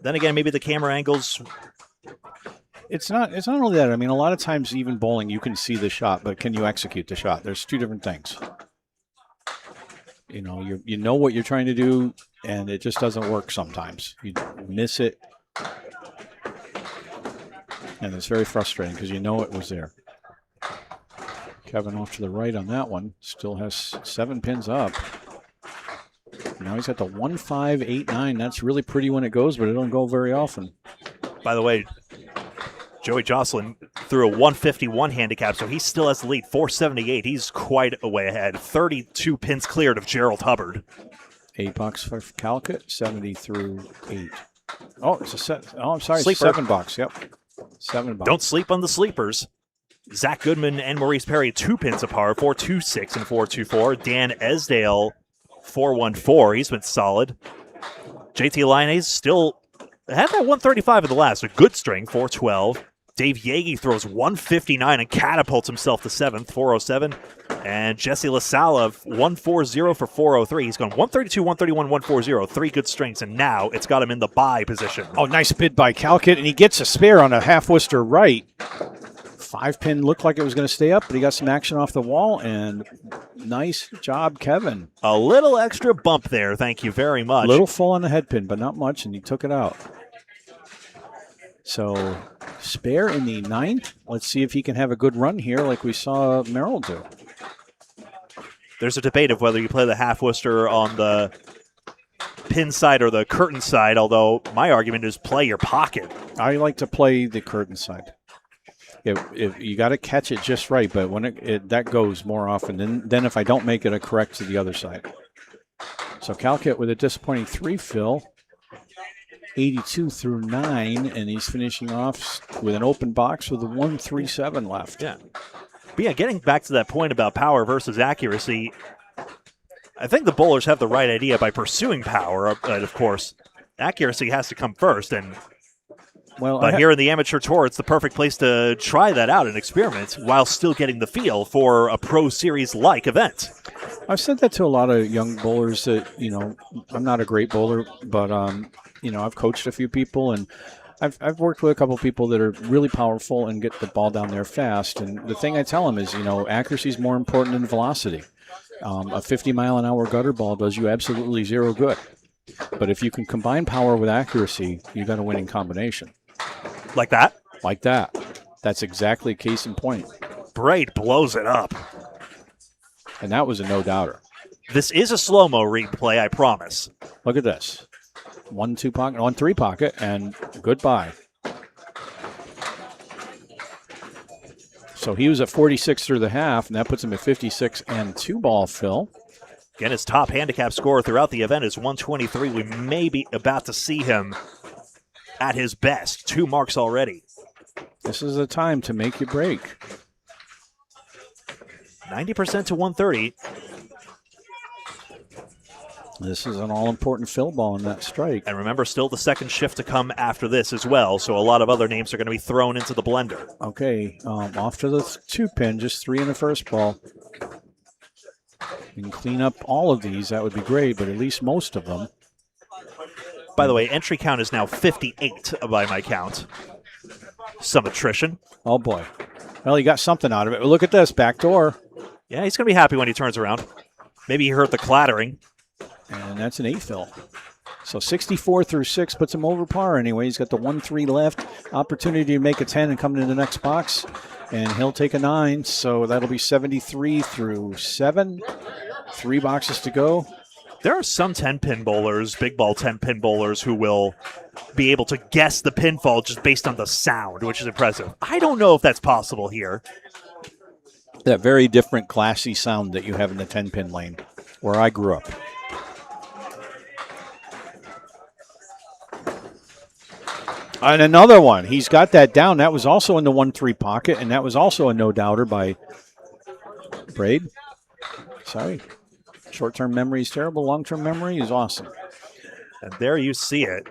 then again, maybe the camera angles... It's not only that. I mean, a lot of times even bowling, you can see the shot, but can you execute the shot? There's 2 different things. You know, you know what you're trying to do, and it just doesn't work sometimes. You miss it, and it's very frustrating because you know it was there. Kevin off to the right on that one. Still has 7 pins up. Now he's got the 1, 5, 8, 9. That's really pretty when it goes, but it don't go very often. By the way, Joey Jocelyn threw a 151 handicap, so he still has the lead, 478. He's quite a way ahead. 32 pins cleared of Gerald Hubbard. 8 bucks for Calkett, 70 through 8. Oh, it's a set. Oh, I'm sorry, Sleeper. 7 bucks. Yep, 7 bucks. Don't sleep on the sleepers. Zach Goodman and Maurice Perry 2 pins apart, 426 and 424. Dan Esdale 414. He's been solid. JT Lyonnaise still had that 135 in the last. A good string, 412. Dave Yagi throws 159 and catapults himself to 7th, 407. And Jesse LaSalle 140 for 403. He's gone 132, 131, 140. 3 good strings, and now it's got him in the bye position. Oh, nice bid by Calkett, and he gets a spare on a half Worcester right. 5-pin looked like it was going to stay up, but he got some action off the wall, and nice job, Kevin. A little extra bump there, thank you very much. A little full on the head pin, but not much, and he took it out. So, spare in the 9th. Let's see if he can have a good run here like we saw Merrill do. There's a debate of whether you play the half Worcester on the pin side or the curtain side, although my argument is play your pocket. I like to play the curtain side. If you got to catch it just right, but when that goes more often, then if I don't make it, I correct to the other side. So Calkett with a disappointing 3 fill, 82 through 9, and he's finishing off with an open box with a 137 left. Yeah. But yeah, getting back to that point about power versus accuracy, I think the bowlers have the right idea by pursuing power, but of course, accuracy has to come first. But here in the Amateur Tour, it's the perfect place to try that out and experiment while still getting the feel for a Pro Series-like event. I've said that to a lot of young bowlers that, I'm not a great bowler, but, I've coached a few people, and I've worked with a couple of people that are really powerful and get the ball down there fast. And the thing I tell them is, accuracy is more important than velocity. A 50-mile-an-hour gutter ball does you absolutely 0 good. But if you can combine power with accuracy, you got a winning combination. Like that? Like that. That's exactly case in point. Braid blows it up. And that was a no-doubter. This is a slow-mo replay, I promise. Look at this. 1-2 pocket, 1-3 pocket, and goodbye. So he was at 46 through the half, and that puts him at 56 and 2-ball fill. Again, his top handicap score throughout the event is 123. We may be about to see him at his best. 2 marks already. This is a time to make your break. 90% to 130. This is an all-important fill ball in that strike. And remember, still the second shift to come after this as well, so a lot of other names are going to be thrown into the blender. Okay, off to the 2-pin, just 3 in the first ball. You can clean up all of these, that would be great, but at least most of them. By the way, entry count is now 58 by my count. Some attrition. Oh, boy. Well, he got something out of it. Look at this, back door. Yeah, he's going to be happy when he turns around. Maybe he heard the clattering. And that's an 8 fill. So 64 through 6 puts him over par anyway. He's got the 1-3 left. Opportunity to make a 10 and come into the next box. And he'll take a 9. So that'll be 73 through 7. 3 boxes to go. There are some 10-pin bowlers, big ball 10-pin bowlers, who will be able to guess the pinfall just based on the sound, which is impressive. I don't know if that's possible here. That very different classy sound that you have in the 10-pin lane where I grew up. And another one. He's got that down. That was also in the 1-3 pocket, and that was also a no-doubter by Braid. Sorry. Short-term memory is terrible. Long-term memory is awesome. And there you see it.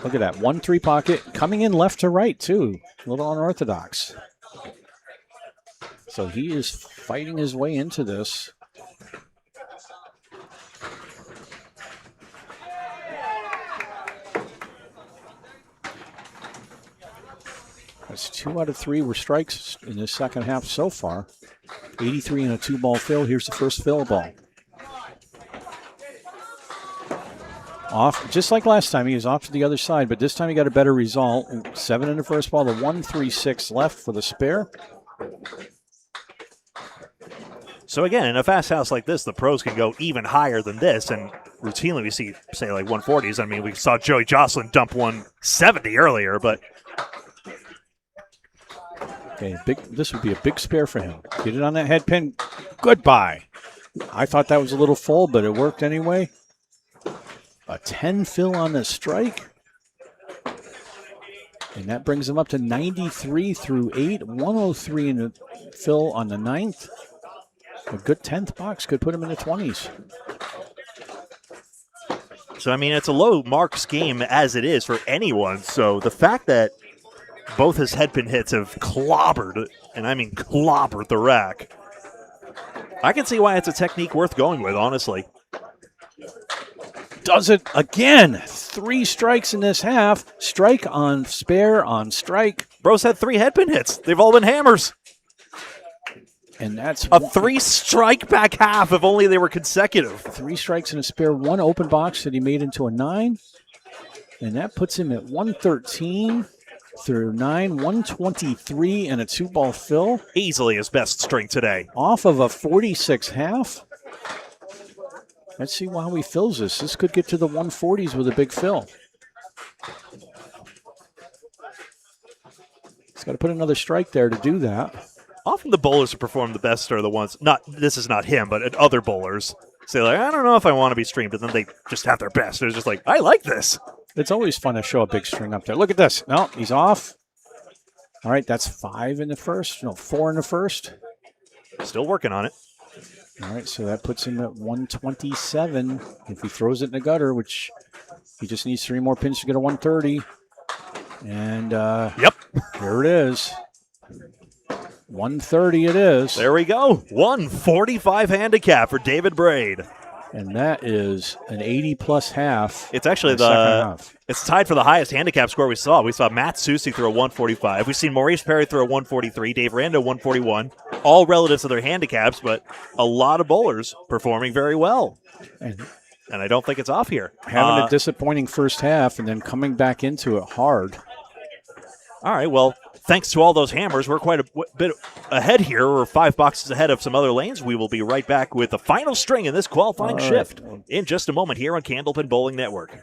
Look at that. 1-3 pocket coming in left to right, too. A little unorthodox. So he is fighting his way into this. That's 2 out of 3 were strikes in this second half so far. 83 and a 2-ball fill. Here's the first fill ball. Off, just like last time, he was off to the other side, but this time he got a better result. 7 in the first ball, the 1-3-6 left for the spare. So again, in a fast house like this, the pros can go even higher than this, and routinely we see, say, like 140s. I mean, we saw Joey Jocelyn dump 170 earlier, but... Okay, this would be a big spare for him. Get it on that head pin. Goodbye. I thought that was a little full, but it worked anyway. A 10 fill on the strike. And that brings him up to 93 through 8. 103 in the fill on the 9th. A good 10th box could put him in the 20s. So, I mean, it's a low marks game as it is for anyone. So the fact that both his headpin hits have clobbered, and I mean clobbered the rack, I can see why it's a technique worth going with, honestly. Does it again. 3 strikes in this half. Strike on spare on strike. Bro's had 3 headpin hits. They've all been hammers. And that's a 3-strike back half if only they were consecutive. 3 strikes in a spare, 1 open box that he made into a 9. And that puts him at 113 through 9, 123 and a 2-ball fill. Easily his best string today. Off of a 46 half. Let's see how he fills this. This could get to the 140s with a big fill. He's got to put another strike there to do that. Often the bowlers who perform the best are the ones, this is not him, but other bowlers say, like, I don't know if I want to be streamed, and then they just have their best. It's just like, I like this. It's always fun to show a big string up there. Look at this. No, he's off. All right, that's 5 in the first. No, 4 in the first. Still working on it. All right, so that puts him at 127 if he throws it in the gutter, which he just needs 3 more pins to get a 130. And yep, here it is. 130 it is. There we go. 145 handicap for David Braid. And that is an 80-plus half. It's actually it's tied for the highest handicap score we saw. We saw Matt Susi throw a 145. We've seen Maurice Perry throw a 143, Dave Rando 141. All relative to their handicaps, but a lot of bowlers performing very well. And I don't think it's off here. Having a disappointing first half and then coming back into it hard. All right, well, thanks to all those hammers, we're quite a bit ahead here. We're 5 boxes ahead of some other lanes. We will be right back with the final string in this qualifying shift in just a moment here on Candlepin Bowling Network.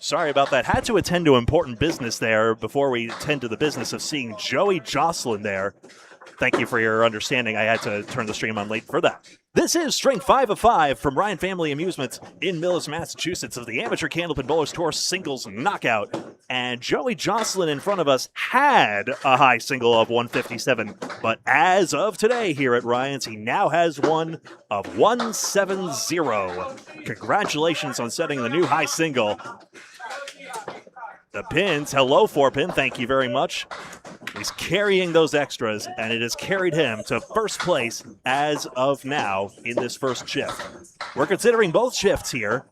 Sorry about that. Had to attend to important business there before we attend to the business of seeing Joey Jocelyn there. Thank you for your understanding. I had to turn the stream on late for that. This is string 5 of 5 from Ryan Family Amusements in Millis, Massachusetts of the Amateur Candlepin Bowlers Tour Singles Knockout. And Joey Jocelyn in front of us had a high single of 157, but as of today here at Ryan's, he now has one of 170. Congratulations on setting the new high single. The pins, hello 4-pin, thank you very much. He's carrying those extras, and it has carried him to first place as of now in this first shift. We're considering both shifts here.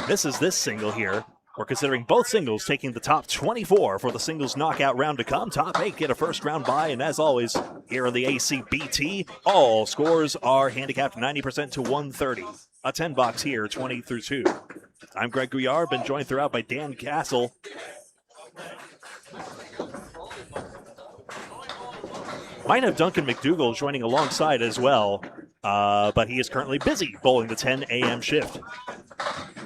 This is this single here. We're considering both singles taking the top 24 for the singles knockout round to come. Top 8 get a first round bye, and as always, here on the ACBT, all scores are handicapped 90% to 130. A 10 box here, 20 through 2. I'm Greg Gouillart, been joined throughout by Dan Castle. Might have Duncan McDougall joining alongside as well, but he is currently busy bowling the 10 a.m. shift.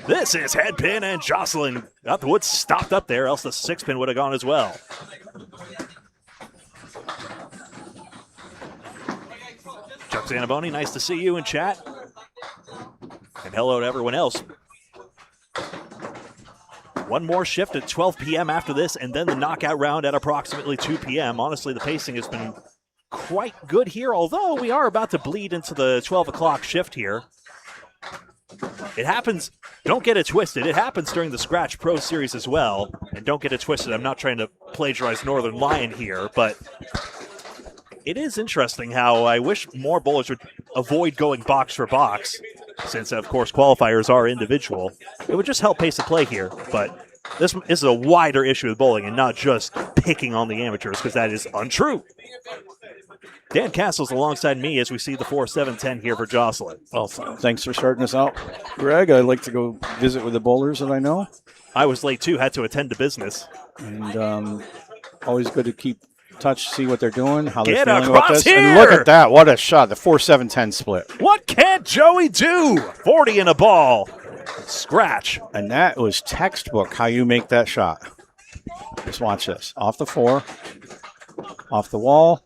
This is Headpin and Jocelyn. Got the wood stopped up there, else the 6-pin would have gone as well. Chuck Zanaboni, nice to see you in chat. And hello to everyone else. One more shift at 12 p.m. after this, and then the knockout round at approximately 2 p.m. Honestly, the pacing has been quite good here, although we are about to bleed into the 12 o'clock shift here. It happens, don't get it twisted, it happens during the Scratch Pro Series as well. And don't get it twisted, I'm not trying to plagiarize Northern Lion here, but it is interesting how I wish more bowlers would avoid going box for box, since, of course, qualifiers are individual. It would just help pace the play here, but this is a wider issue with bowling and not just picking on the amateurs, because that is untrue. Dan Castle's alongside me as we see the 4-7-10 here for Jocelyn. Well, thanks for starting us out, Greg. I'd like to go visit with the bowlers that I know. I was late, too, had to attend to business. And always good to keep touch, see what they're doing, how they're Get feeling about across this. here! And look at that. What a shot. The 4-7-10 split. What can't Joey do? 40 in a ball. Scratch. And that was textbook how you make that shot. Just watch this. Off the 4. Off the wall.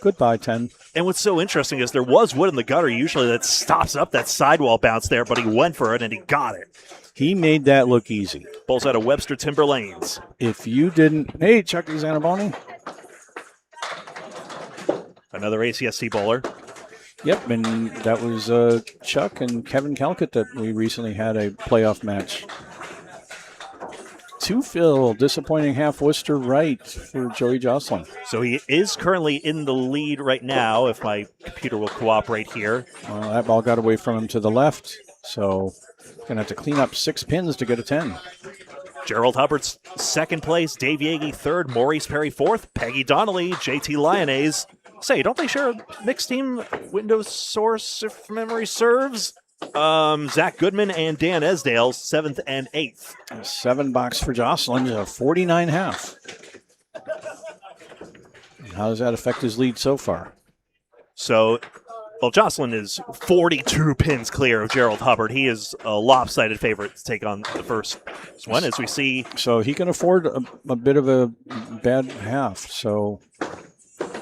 Goodbye, 10. And what's so interesting is there was wood in the gutter usually that stops up that sidewall bounce there, but he went for it and he got it. He made that look easy. Bowls out of Webster Timber Lanes. If you didn't... Hey, Chucky Zanaboni. Another ACSC bowler. Yep, and that was Chuck and Kevin Calcutt that we recently had a playoff match. 2 fill, disappointing half Worcester right for Joey Jocelyn. So he is currently in the lead right now, if my computer will cooperate here. That ball got away from him to the left, so going to have to clean up 6 pins to get a 10. Gerald Hubbard's second place, Dave Yagi third, Maurice Perry fourth, Peggy Donnelly, JT Lyonnaise. Say, don't they share a mixed team Windows source, if memory serves? Zach Goodman and Dan Esdale, 7th and 8th. 7 box for Jocelyn, a 49 half. How does that affect his lead so far? So, well, Jocelyn is 42 pins clear of Gerald Hubbard. He is a lopsided favorite to take on the first one, as we see. So he can afford a bit of a bad half. So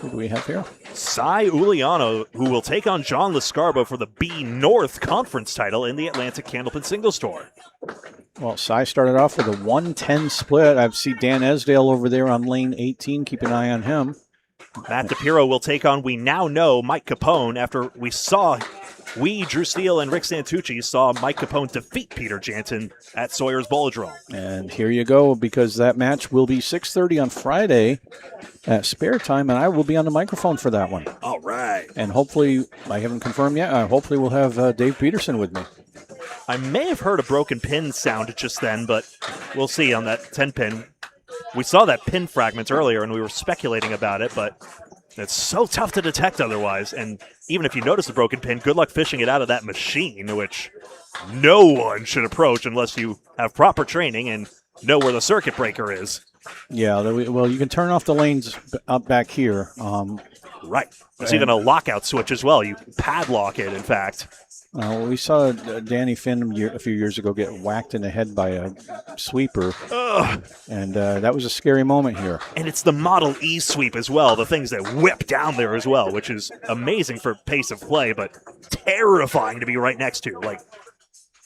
who do we have here? Cy Uliano, who will take on John Lascarbo for the B North Conference title in the Atlantic Candlepin Singles Tour. Well, Cy started off with a 110 split. I see Dan Esdale over there on lane 18. Keep an eye on him. Matt DePiro will take on, we now know, Mike Capone after Drew Steele and Rick Santucci saw Mike Capone defeat Peter Jansen at Sawyer's Bowladrome. And here you go, because that match will be 6:30 on Friday at Spare Time, and I will be on the microphone for that one. All right. And hopefully, I haven't confirmed yet, hopefully we'll have Dave Peterson with me. I may have heard a broken pin sound just then, but we'll see on that 10-pin. We saw that pin fragment earlier, and we were speculating about it, but it's so tough to detect otherwise. And even if you notice the broken pin, good luck fishing it out of that machine, which no one should approach unless you have proper training and know where the circuit breaker is. Yeah, well, you can turn off the lanes up back here. Right. There's even a lockout switch as well. You padlock it, in fact. We saw Danny Finn a few years ago get whacked in the head by a sweeper, and that was a scary moment here. And it's the Model E sweep as well, the things that whip down there as well, which is amazing for pace of play, but terrifying to be right next to. Like,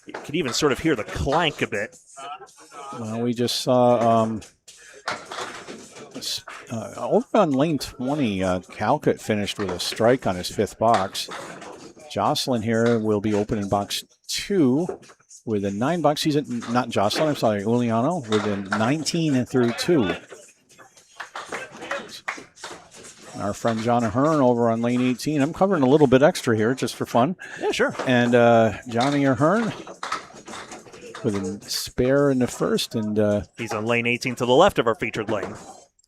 you could even sort of hear the clank a bit. Well, we just saw over on lane 20, Calcutt finished with a strike on his 5th box. Jocelyn here will be opening box 2 with a 9 box. He's not Jocelyn, I'm sorry, Uliano with a 19 and through 2. Our friend John Ahern over on lane 18. I'm covering a little bit extra here just for fun. Yeah, sure. And Johnny Ahern with a spare in the first. And he's on lane 18 to the left of our featured lane.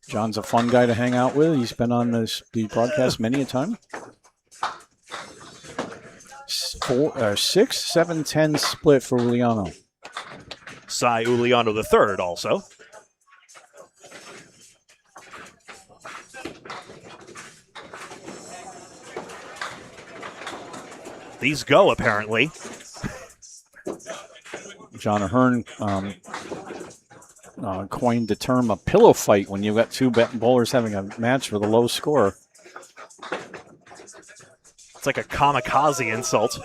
John's a fun guy to hang out with. He's been on the broadcast many a time. 6, 7, 10 split for Uliano. Cy Uliano the third also. These go, apparently. John Ahern coined the term a pillow fight when you've got 2 bowlers having a match with a low score. It's like a kamikaze insult.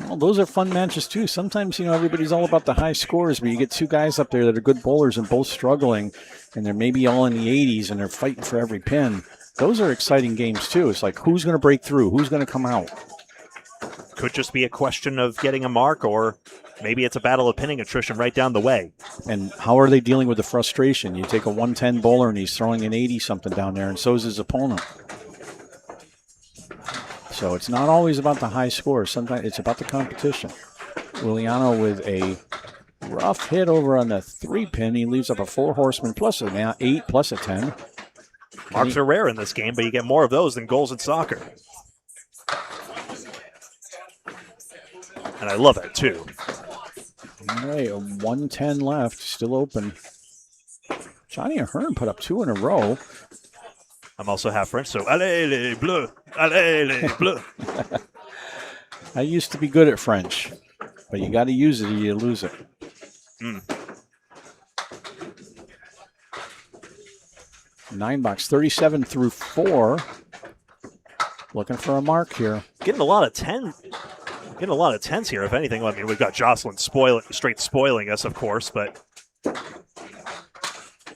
Well, those are fun matches, too. Sometimes, everybody's all about the high scores, but you get 2 guys up there that are good bowlers and both struggling, and they're maybe all in the 80s, and they're fighting for every pin. Those are exciting games, too. It's like, who's going to break through? Who's going to come out? Could just be a question of getting a mark, or maybe it's a battle of pinning attrition right down the way. And how are they dealing with the frustration? You take a 110 bowler, and he's throwing an 80-something down there, and so is his opponent. So it's not always about the high score. Sometimes it's about the competition. Uliano with a rough hit over on the 3-pin. He leaves up a 4 horseman plus an 8 plus a 10. Marks are rare in this game, but you get more of those than goals in soccer. And I love it, too. All right, 110 left, still open. Johnny Ahern put up 2 in a row. I'm also half French, so allez les bleus, allez les bleus. I used to be good at French, but you got to use it or you lose it. 9 box, 37 through 4. Looking for a mark here. Getting a lot of 10s here, if anything. I mean, we've got Jocelyn straight spoiling us, of course, but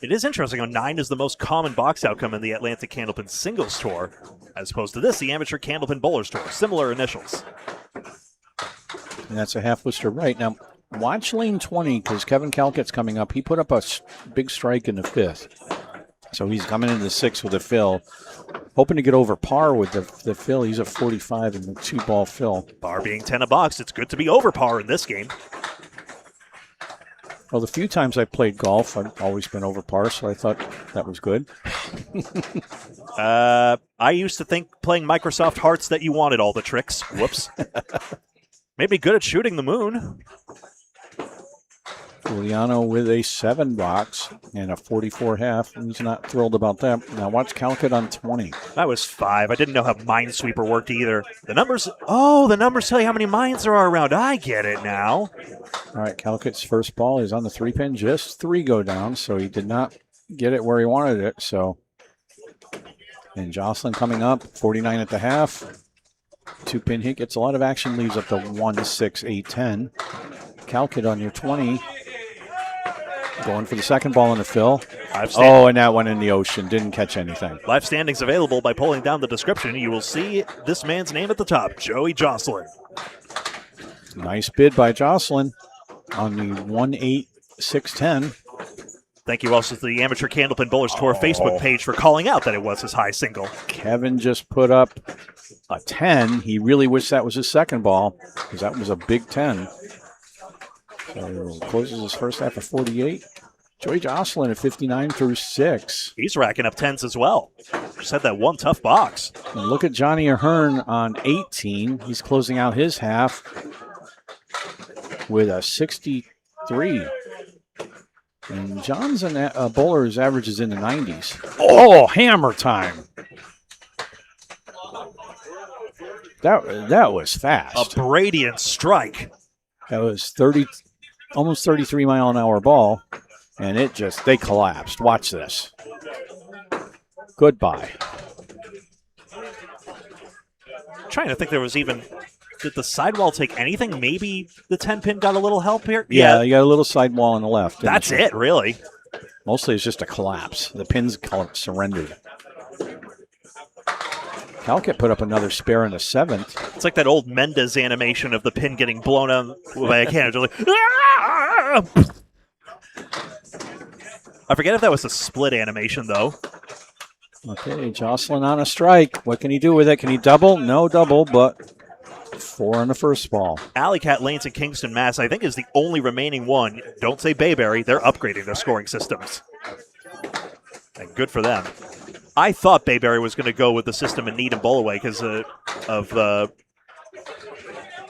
it is interesting how 9 is the most common box outcome in the Atlantic Candlepin Singles Tour, as opposed to this, the Amateur Candlepin Bowlers Tour. Similar initials. And that's a half booster right. Now, watch lane 20, because Kevin Calcutt's coming up. He put up a big strike in the 5th. So he's coming into the 6th with a fill. Hoping to get over par with the fill. He's a 45 in the 2-ball fill. Par being 10 a box, it's good to be over par in this game. Well, the few times I played golf, I've always been over par, so I thought that was good. I used to think playing Microsoft Hearts that you wanted all the tricks. Whoops. Maybe good at shooting the moon. Uliano with a 7 box and a 44 half. He's not thrilled about that. Now watch Calcutt on 20. That was 5. I didn't know how Minesweeper worked either. The numbers tell you how many mines there are around. I get it now. All right, Calcutt's first ball is on the 3-pin. Just 3 go down, so he did not get it where he wanted it. So, and Jocelyn coming up, 49 at the half. 2-pin hit gets a lot of action, leaves up to 1, 6, 8, 10. Calcutt on your 20. Going for the second ball in the fill. Oh, and that went in the ocean. Didn't catch anything. Live standings available by pulling down the description. You will see this man's name at the top, Joey Jocelyn. Nice bid by Jocelyn on the 1-8-6-10. Thank you also to the Amateur Candlepin Bowlers Tour Facebook page for calling out that it was his high single. Kevin just put up a 10. He really wished that was his second ball because that was a big 10. So closes his first half at 48. Joey Jocelyn at 59 through 6. He's racking up 10s as well. Just had that one tough box. And look at Johnny Ahern on 18. He's closing out his half with a 63. And John's a bowler's averages in the 90s. Oh, hammer time. That was A fast. Bradian strike. That was almost 33-mile-an-hour ball, and they collapsed. Watch this. Goodbye. I'm trying to think there was even. Did the sidewall take anything? Maybe the 10-pin got a little help here? Yeah, you got a little sidewall on the left. That's it, really. Mostly it's just a collapse. The pins surrendered. Calcutt put up another spare in the 7th. It's like that old Mendes animation of the pin getting blown out by a cannon. Like, "Ah!" I forget if that was a split animation, though. Okay, Jocelyn on a strike. What can he do with it? Can he double? No double, but 4 on the first ball. Alley Cat Lanes in Kingston, Mass, I think is the only remaining one. Don't say Bayberry. They're upgrading their scoring systems. And good for them. I thought Bayberry was going to go with the system in Needham Bowlaway because of the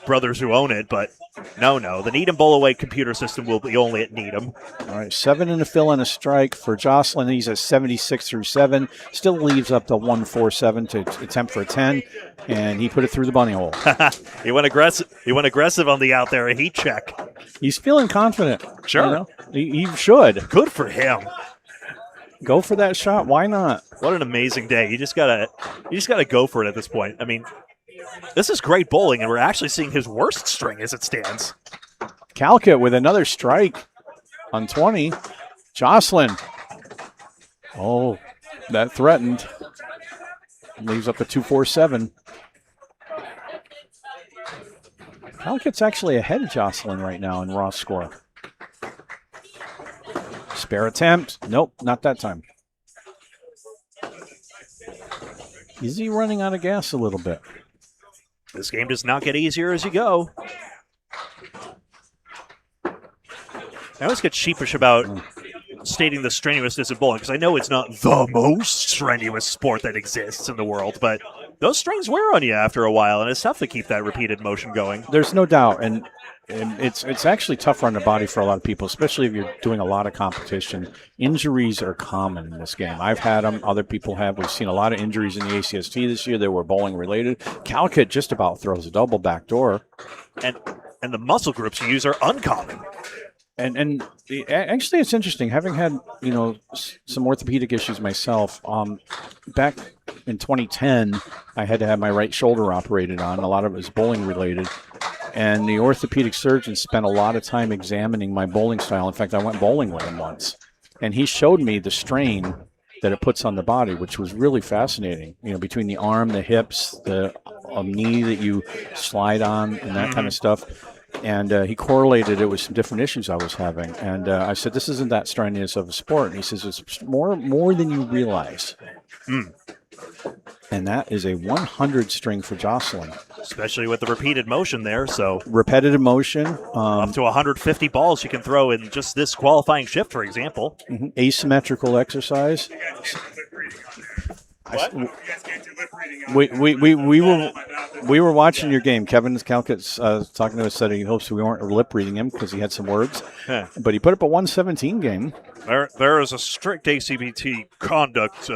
brothers who own it, but no. The Needham Bowlaway computer system will be only at Needham. All right, 7 in the fill and a strike for Jocelyn. He's at 76 through 7. Still leaves up to 147 to attempt for a 10, and he put it through the bunny hole. He went aggressive on the out there, a heat check. He's feeling confident. Sure. You know? He should. Good for him. Go for that shot. Why not? What an amazing day. You just gotta go for it at this point. I mean, this is great bowling, and we're actually seeing his worst string as it stands. Calcutt with another strike on 20. Jocelyn. Oh, that threatened. Leaves up to 247. Calcutt's actually ahead of Jocelyn right now in raw score. Spare attempt. Nope, not that time. Is he running out of gas a little bit? This game does not get easier as you go. I always get sheepish about stating the strenuousness of bowling because I know it's not the most strenuous sport that exists in the world, but those strings wear on you after a while, and it's tough to keep that repeated motion going. There's no doubt, and it's actually tougher on the body for a lot of people, especially if you're doing a lot of competition. Injuries are common in this game. I've had them. Other people have. We've seen a lot of injuries in the ACST this year that were bowling related. Calcutt just about throws a double back door. And the muscle groups you use are uncommon. And actually, it's interesting. Having had some orthopedic issues myself, back in 2010, I had to have my right shoulder operated on. A lot of it was bowling related, and the orthopedic surgeon spent a lot of time examining my bowling style. In fact, I went bowling with him once, and he showed me the strain that it puts on the body, which was really fascinating. Between the arm, the hips, the knee that you slide on, and that kind of stuff. And he correlated it with some different issues I was having. And I said, this isn't that strenuous of a sport. And he says, it's more than you realize. And that is a 100 string for Jocelyn. Especially with the repeated motion there. So repetitive motion. Up to 150 balls you can throw in just this qualifying shift, for example. Asymmetrical exercise. What? You guys can't do lip reading. We were watching your game. Kevin Calcutt's talking to us, said he hopes we weren't lip reading him because he had some words. Yeah. But he put up a 117 game. There is a strict ACBT conduct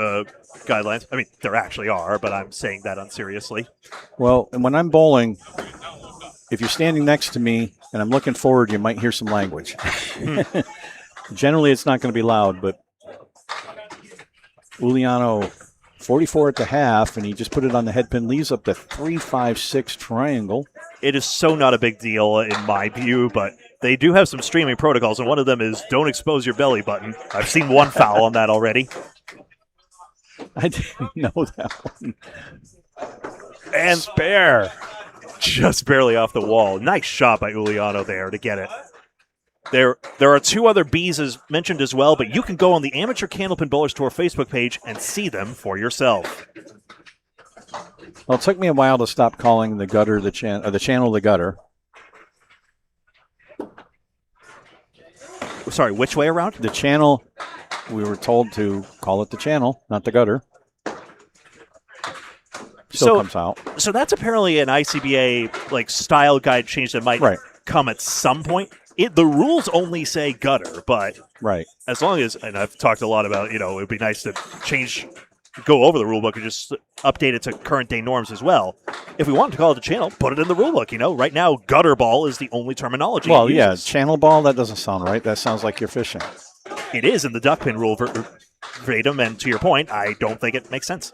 guidelines. I mean, there actually are, but I'm saying that unseriously. Well, and when I'm bowling, if you're standing next to me and I'm looking forward, you might hear some language. Generally, it's not going to be loud, but Uliano 44 at the half, and he just put it on the head pin, leaves up the 3-5-6 triangle. It is so not a big deal in my view, but they do have some streaming protocols, and one of them is don't expose your belly button. I've seen one foul on that already. I didn't know that one. And spare. Just barely off the wall. Nice shot by Uliano there to get it. There are two other Bs as mentioned as well, but you can go on the Amateur Candlepin Bowlers Tour Facebook page and see them for yourself. Well, it took me a while to stop calling the gutter the channel the gutter. Sorry, which way around? The channel, we were told to call it the channel, not the gutter. Still comes out. So that's apparently an ICBA style guide change that might come at some point. The rules only say gutter, but right. As long as, and I've talked a lot about, it would be nice to change go over the rule book and just update it to current day norms as well. If we want to call it a channel, put it in the rule book. Right now, gutter ball is the only terminology. Well, it yeah, uses. channel ball, that doesn't sound right. That sounds like you're fishing. It is in the duck pin rule verbatim, and to your point, I don't think it makes sense.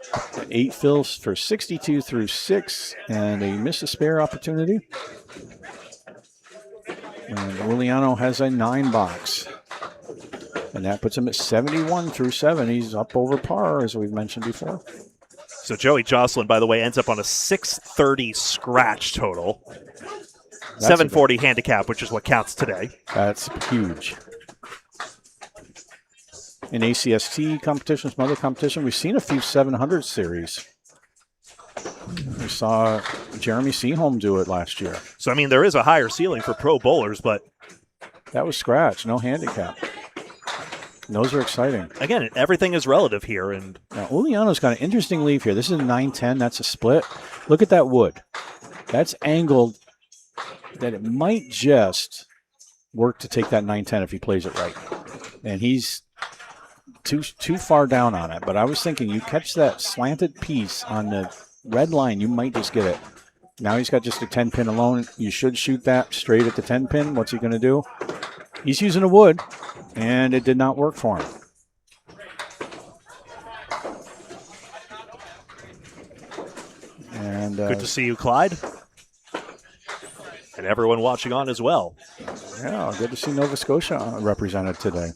8 fills for 62 through 6, and a miss a spare opportunity. And Juliano has a 9 box. And that puts him at 71 through 7. He's up over par, as we've mentioned before. So Joey Jocelyn, by the way, ends up on a 630 scratch total. 740 handicap, which is what counts today. That's huge. In ACST competitions, some other competition, we've seen a few 700 series. We saw Jeremy Seaholm do it last year. So, I mean, there is a higher ceiling for pro bowlers, but... That was scratch, no handicap. And those are exciting. Again, everything is relative here. And now, Juliano's got an interesting leave here. This is a 9-10. That's a split. Look at that wood. That's angled that it might just work to take that 9-10 if he plays it right. And he's too far down on it. But I was thinking you catch that slanted piece on the red line, you might just get it. Now he's got just a 10-pin alone. You should shoot that straight at the 10-pin. What's he going to do? He's using a wood, and it did not work for him. And good to see you, Clyde. And everyone watching on as well. Yeah, good to see Nova Scotia represented today.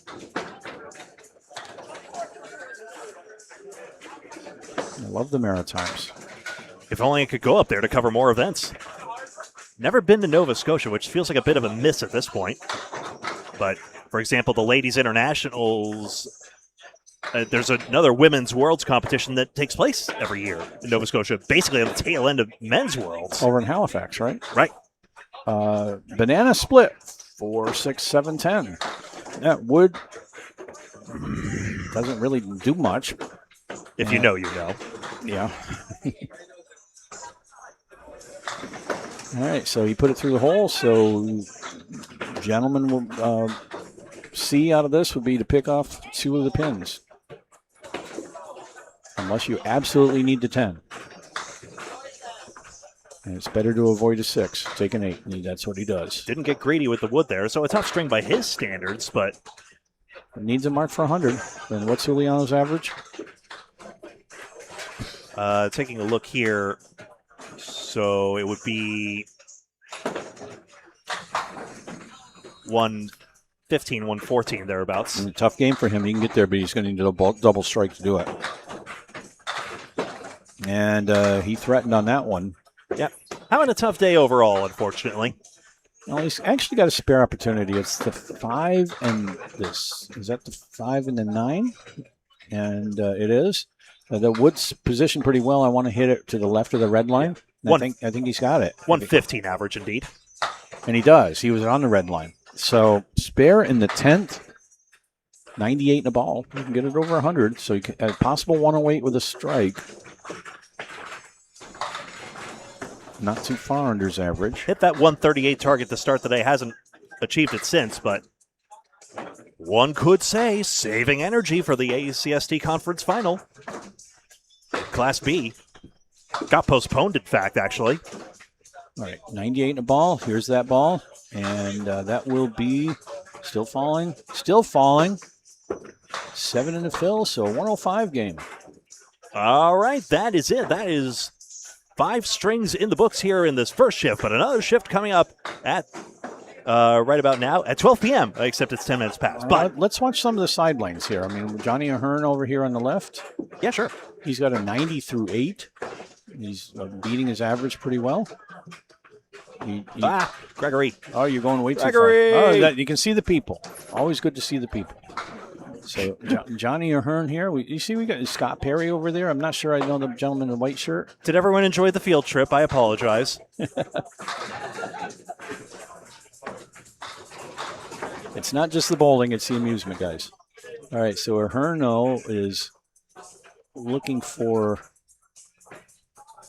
I love the Maritimes. If only I could go up there to cover more events. Never been to Nova Scotia, which feels like a bit of a miss at this point. But, for example, the Ladies Internationals, there's another Women's Worlds competition that takes place every year in Nova Scotia, basically on the tail end of Men's Worlds. Over in Halifax, right? Right. Banana split, 4, 6, 7, 10. That wood doesn't really do much. If you know, you know. Yeah. All right, so he put it through the hole. So, gentlemen, will C out of this would be to pick off 2 of the pins, unless you absolutely need the 10. And it's better to avoid a 6. Take an 8. And that's what he does. Didn't get greedy with the wood there, so a tough string by his standards, but It needs a mark for 100. Then what's Juliano's average? taking a look here, so it would be 115, 114 thereabouts. And a tough game for him. He can get there, but he's going to need a double strike to do it. And he threatened on that one. Yeah, having a tough day overall, unfortunately. Well, he's actually got a spare opportunity. It's the 5 and this. Is that the 5 and the 9? And it is. The wood's positioned pretty well. I want to hit it to the left of the red line. I think he's got it. 115 average, indeed. And he does. He was on the red line. So spare in the 10th, 98 in a ball. You can get it over 100. So you can, a possible 108 with a strike. Not too far under his average. Hit that 138 target to start the day. Hasn't achieved it since, but one could say saving energy for the ACST Conference Final. Class B. Got postponed, in fact, actually. All right, 98 in a ball. Here's that ball. And that will be still falling. Still falling. 7 in the fill, so a 105 game. All right, that is it. That is 5 strings in the books here in this first shift, but another shift coming up at right about now at 12 p.m., except it's 10 minutes past. But let's watch some of the sidelines here. I mean, Johnny Ahern over here on the left. Yeah, sure. He's got a 90 through 8. He's beating his average pretty well. Gregory. Oh, you're going way too Gregory. far. Oh, you can see the people. Always good to see the people. So Johnny Ahern here. You see we got Scott Perry over there. I'm not sure I know the gentleman in the white shirt. Did everyone enjoy the field trip? I apologize. It's not just the bowling, it's the amusement, guys. All right, so Ahern is looking for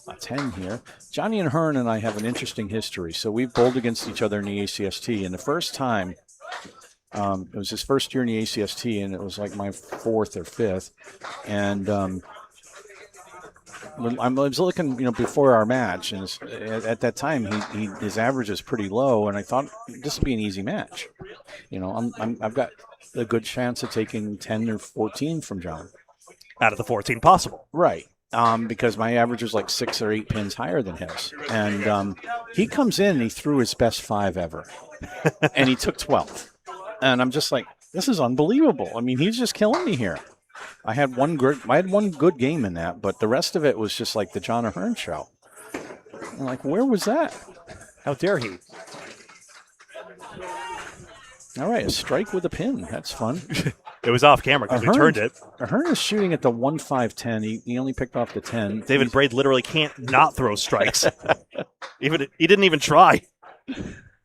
a 10 here. Johnny and Ahern and I have an interesting history. So we've bowled against each other in the ACST, and the first time, it was his first year in the ACST, and it was like my 4th or 5th. And I was looking, before our match, and at that time, his average is pretty low, and I thought this would be an easy match. I've got a good chance of taking 10 or 14 from John. Out of the 14 possible. Right. Because my average was like 6 or 8 pins higher than his. And he comes in and he threw his best 5 ever. And he took 12. And I'm just like, this is unbelievable. I mean, he's just killing me here. I had one good game in that, but the rest of it was just like the John Ahern show. I'm like, where was that? How dare he? All right, a strike with a pin. That's fun. It was off camera because we turned it. Ahern is shooting at the 1-5-10. He only picked off the 10. David Braid literally can't not throw strikes. He didn't even try.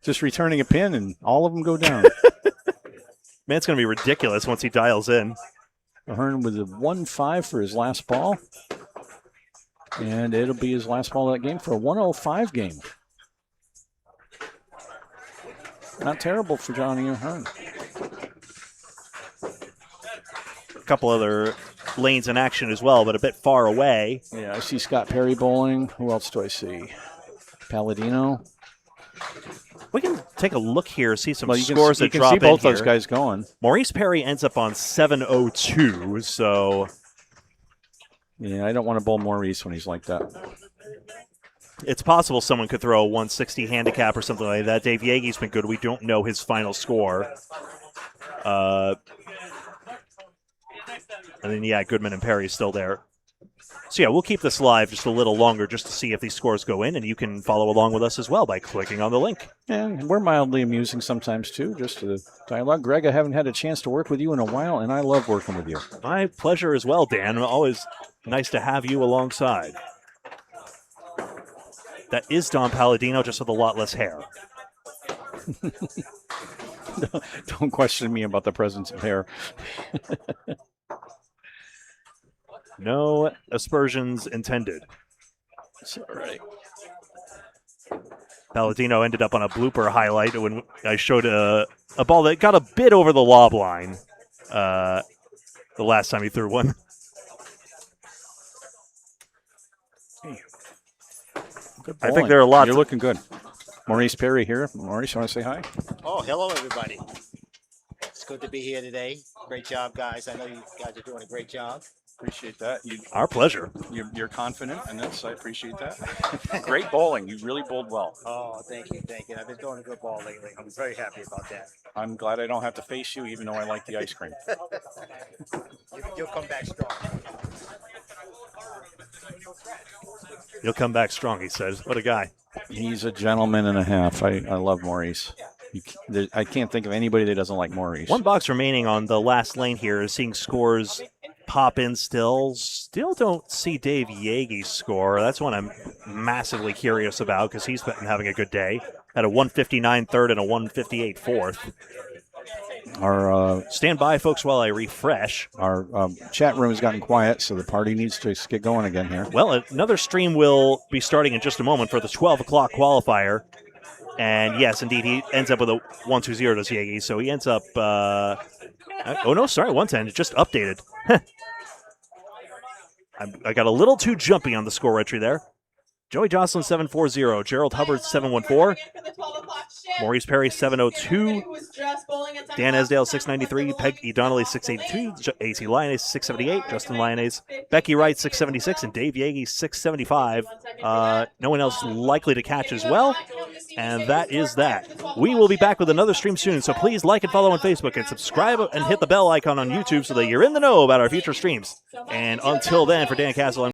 Just returning a pin, and all of them go down. Man, it's going to be ridiculous once he dials in. Ahern with a 1-5 for his last ball. And it'll be his last ball of that game for a 105 game. Not terrible for Johnny Ahern. A couple other lanes in action as well, but a bit far away. Yeah, I see Scott Perry bowling. Who else do I see? Palladino. We can take a look here, see some scores that drop in. You can see both those guys going. Maurice Perry ends up on 702, so... Yeah, I don't want to bowl Maurice when he's like that. It's possible someone could throw a 160 handicap or something like that. Dave Yeage's been good. We don't know his final score. And then, yeah, Goodman and Perry is still there. So, yeah, we'll keep this live just a little longer just to see if these scores go in, and you can follow along with us as well by clicking on the link. And we're mildly amusing sometimes, too, just to the dialogue. Greg, I haven't had a chance to work with you in a while, and I love working with you. My pleasure as well, Dan. Always nice to have you alongside. That is Don Palladino, just with a lot less hair. Don't question me about the presence of hair. No aspersions intended. It's all right. Palladino ended up on a blooper highlight when I showed a ball that got a bit over the lob line the last time he threw one. I think there are a lot. You're looking good. Maurice Perry here. Maurice, you want to say hi? Oh, hello, everybody. It's good to be here today. Great job, guys. I know you guys are doing a great job. Appreciate that. Our pleasure. You're confident in this. I appreciate that. Great bowling. You really bowled well. Oh, thank you. Thank you. I've been throwing a good ball lately. I'm very happy about that. I'm glad I don't have to face you, even though I like the ice cream. You'll come back strong. You'll come back strong, he says. What a guy. He's a gentleman and a half. I love Maurice. I can't think of anybody that doesn't like Maurice. One box remaining on the last lane here is seeing scores pop in still. Still don't see Dave Yeage's score. That's one I'm massively curious about because he's been having a good day. Had a 159 third and a 158 fourth. Stand by, folks, while I refresh. Our chat room has gotten quiet, so the party needs to get going again here. Well, another stream will be starting in just a moment for the 12 o'clock qualifier. And, yes, indeed, he ends up with a 120, does Yeage. So he ends up, 110. It just updated. I got a little too jumpy on the score entry there. Joey Jocelyn, 740. Gerald Hubbard, 714. Maurice Perry, 702. Dan Esdale, 693. Peggy Donnelly, 682. AC Lyonnaise, 678. Justin Lyonnaise. Becky Wright, 676. And Dave Yeage, 675. No one else likely to catch as well. And that is that. We will be back with another stream soon, so please like and follow on Facebook and subscribe and hit the bell icon on YouTube so that you're in the know about our future streams. And until then, for Dan Castle,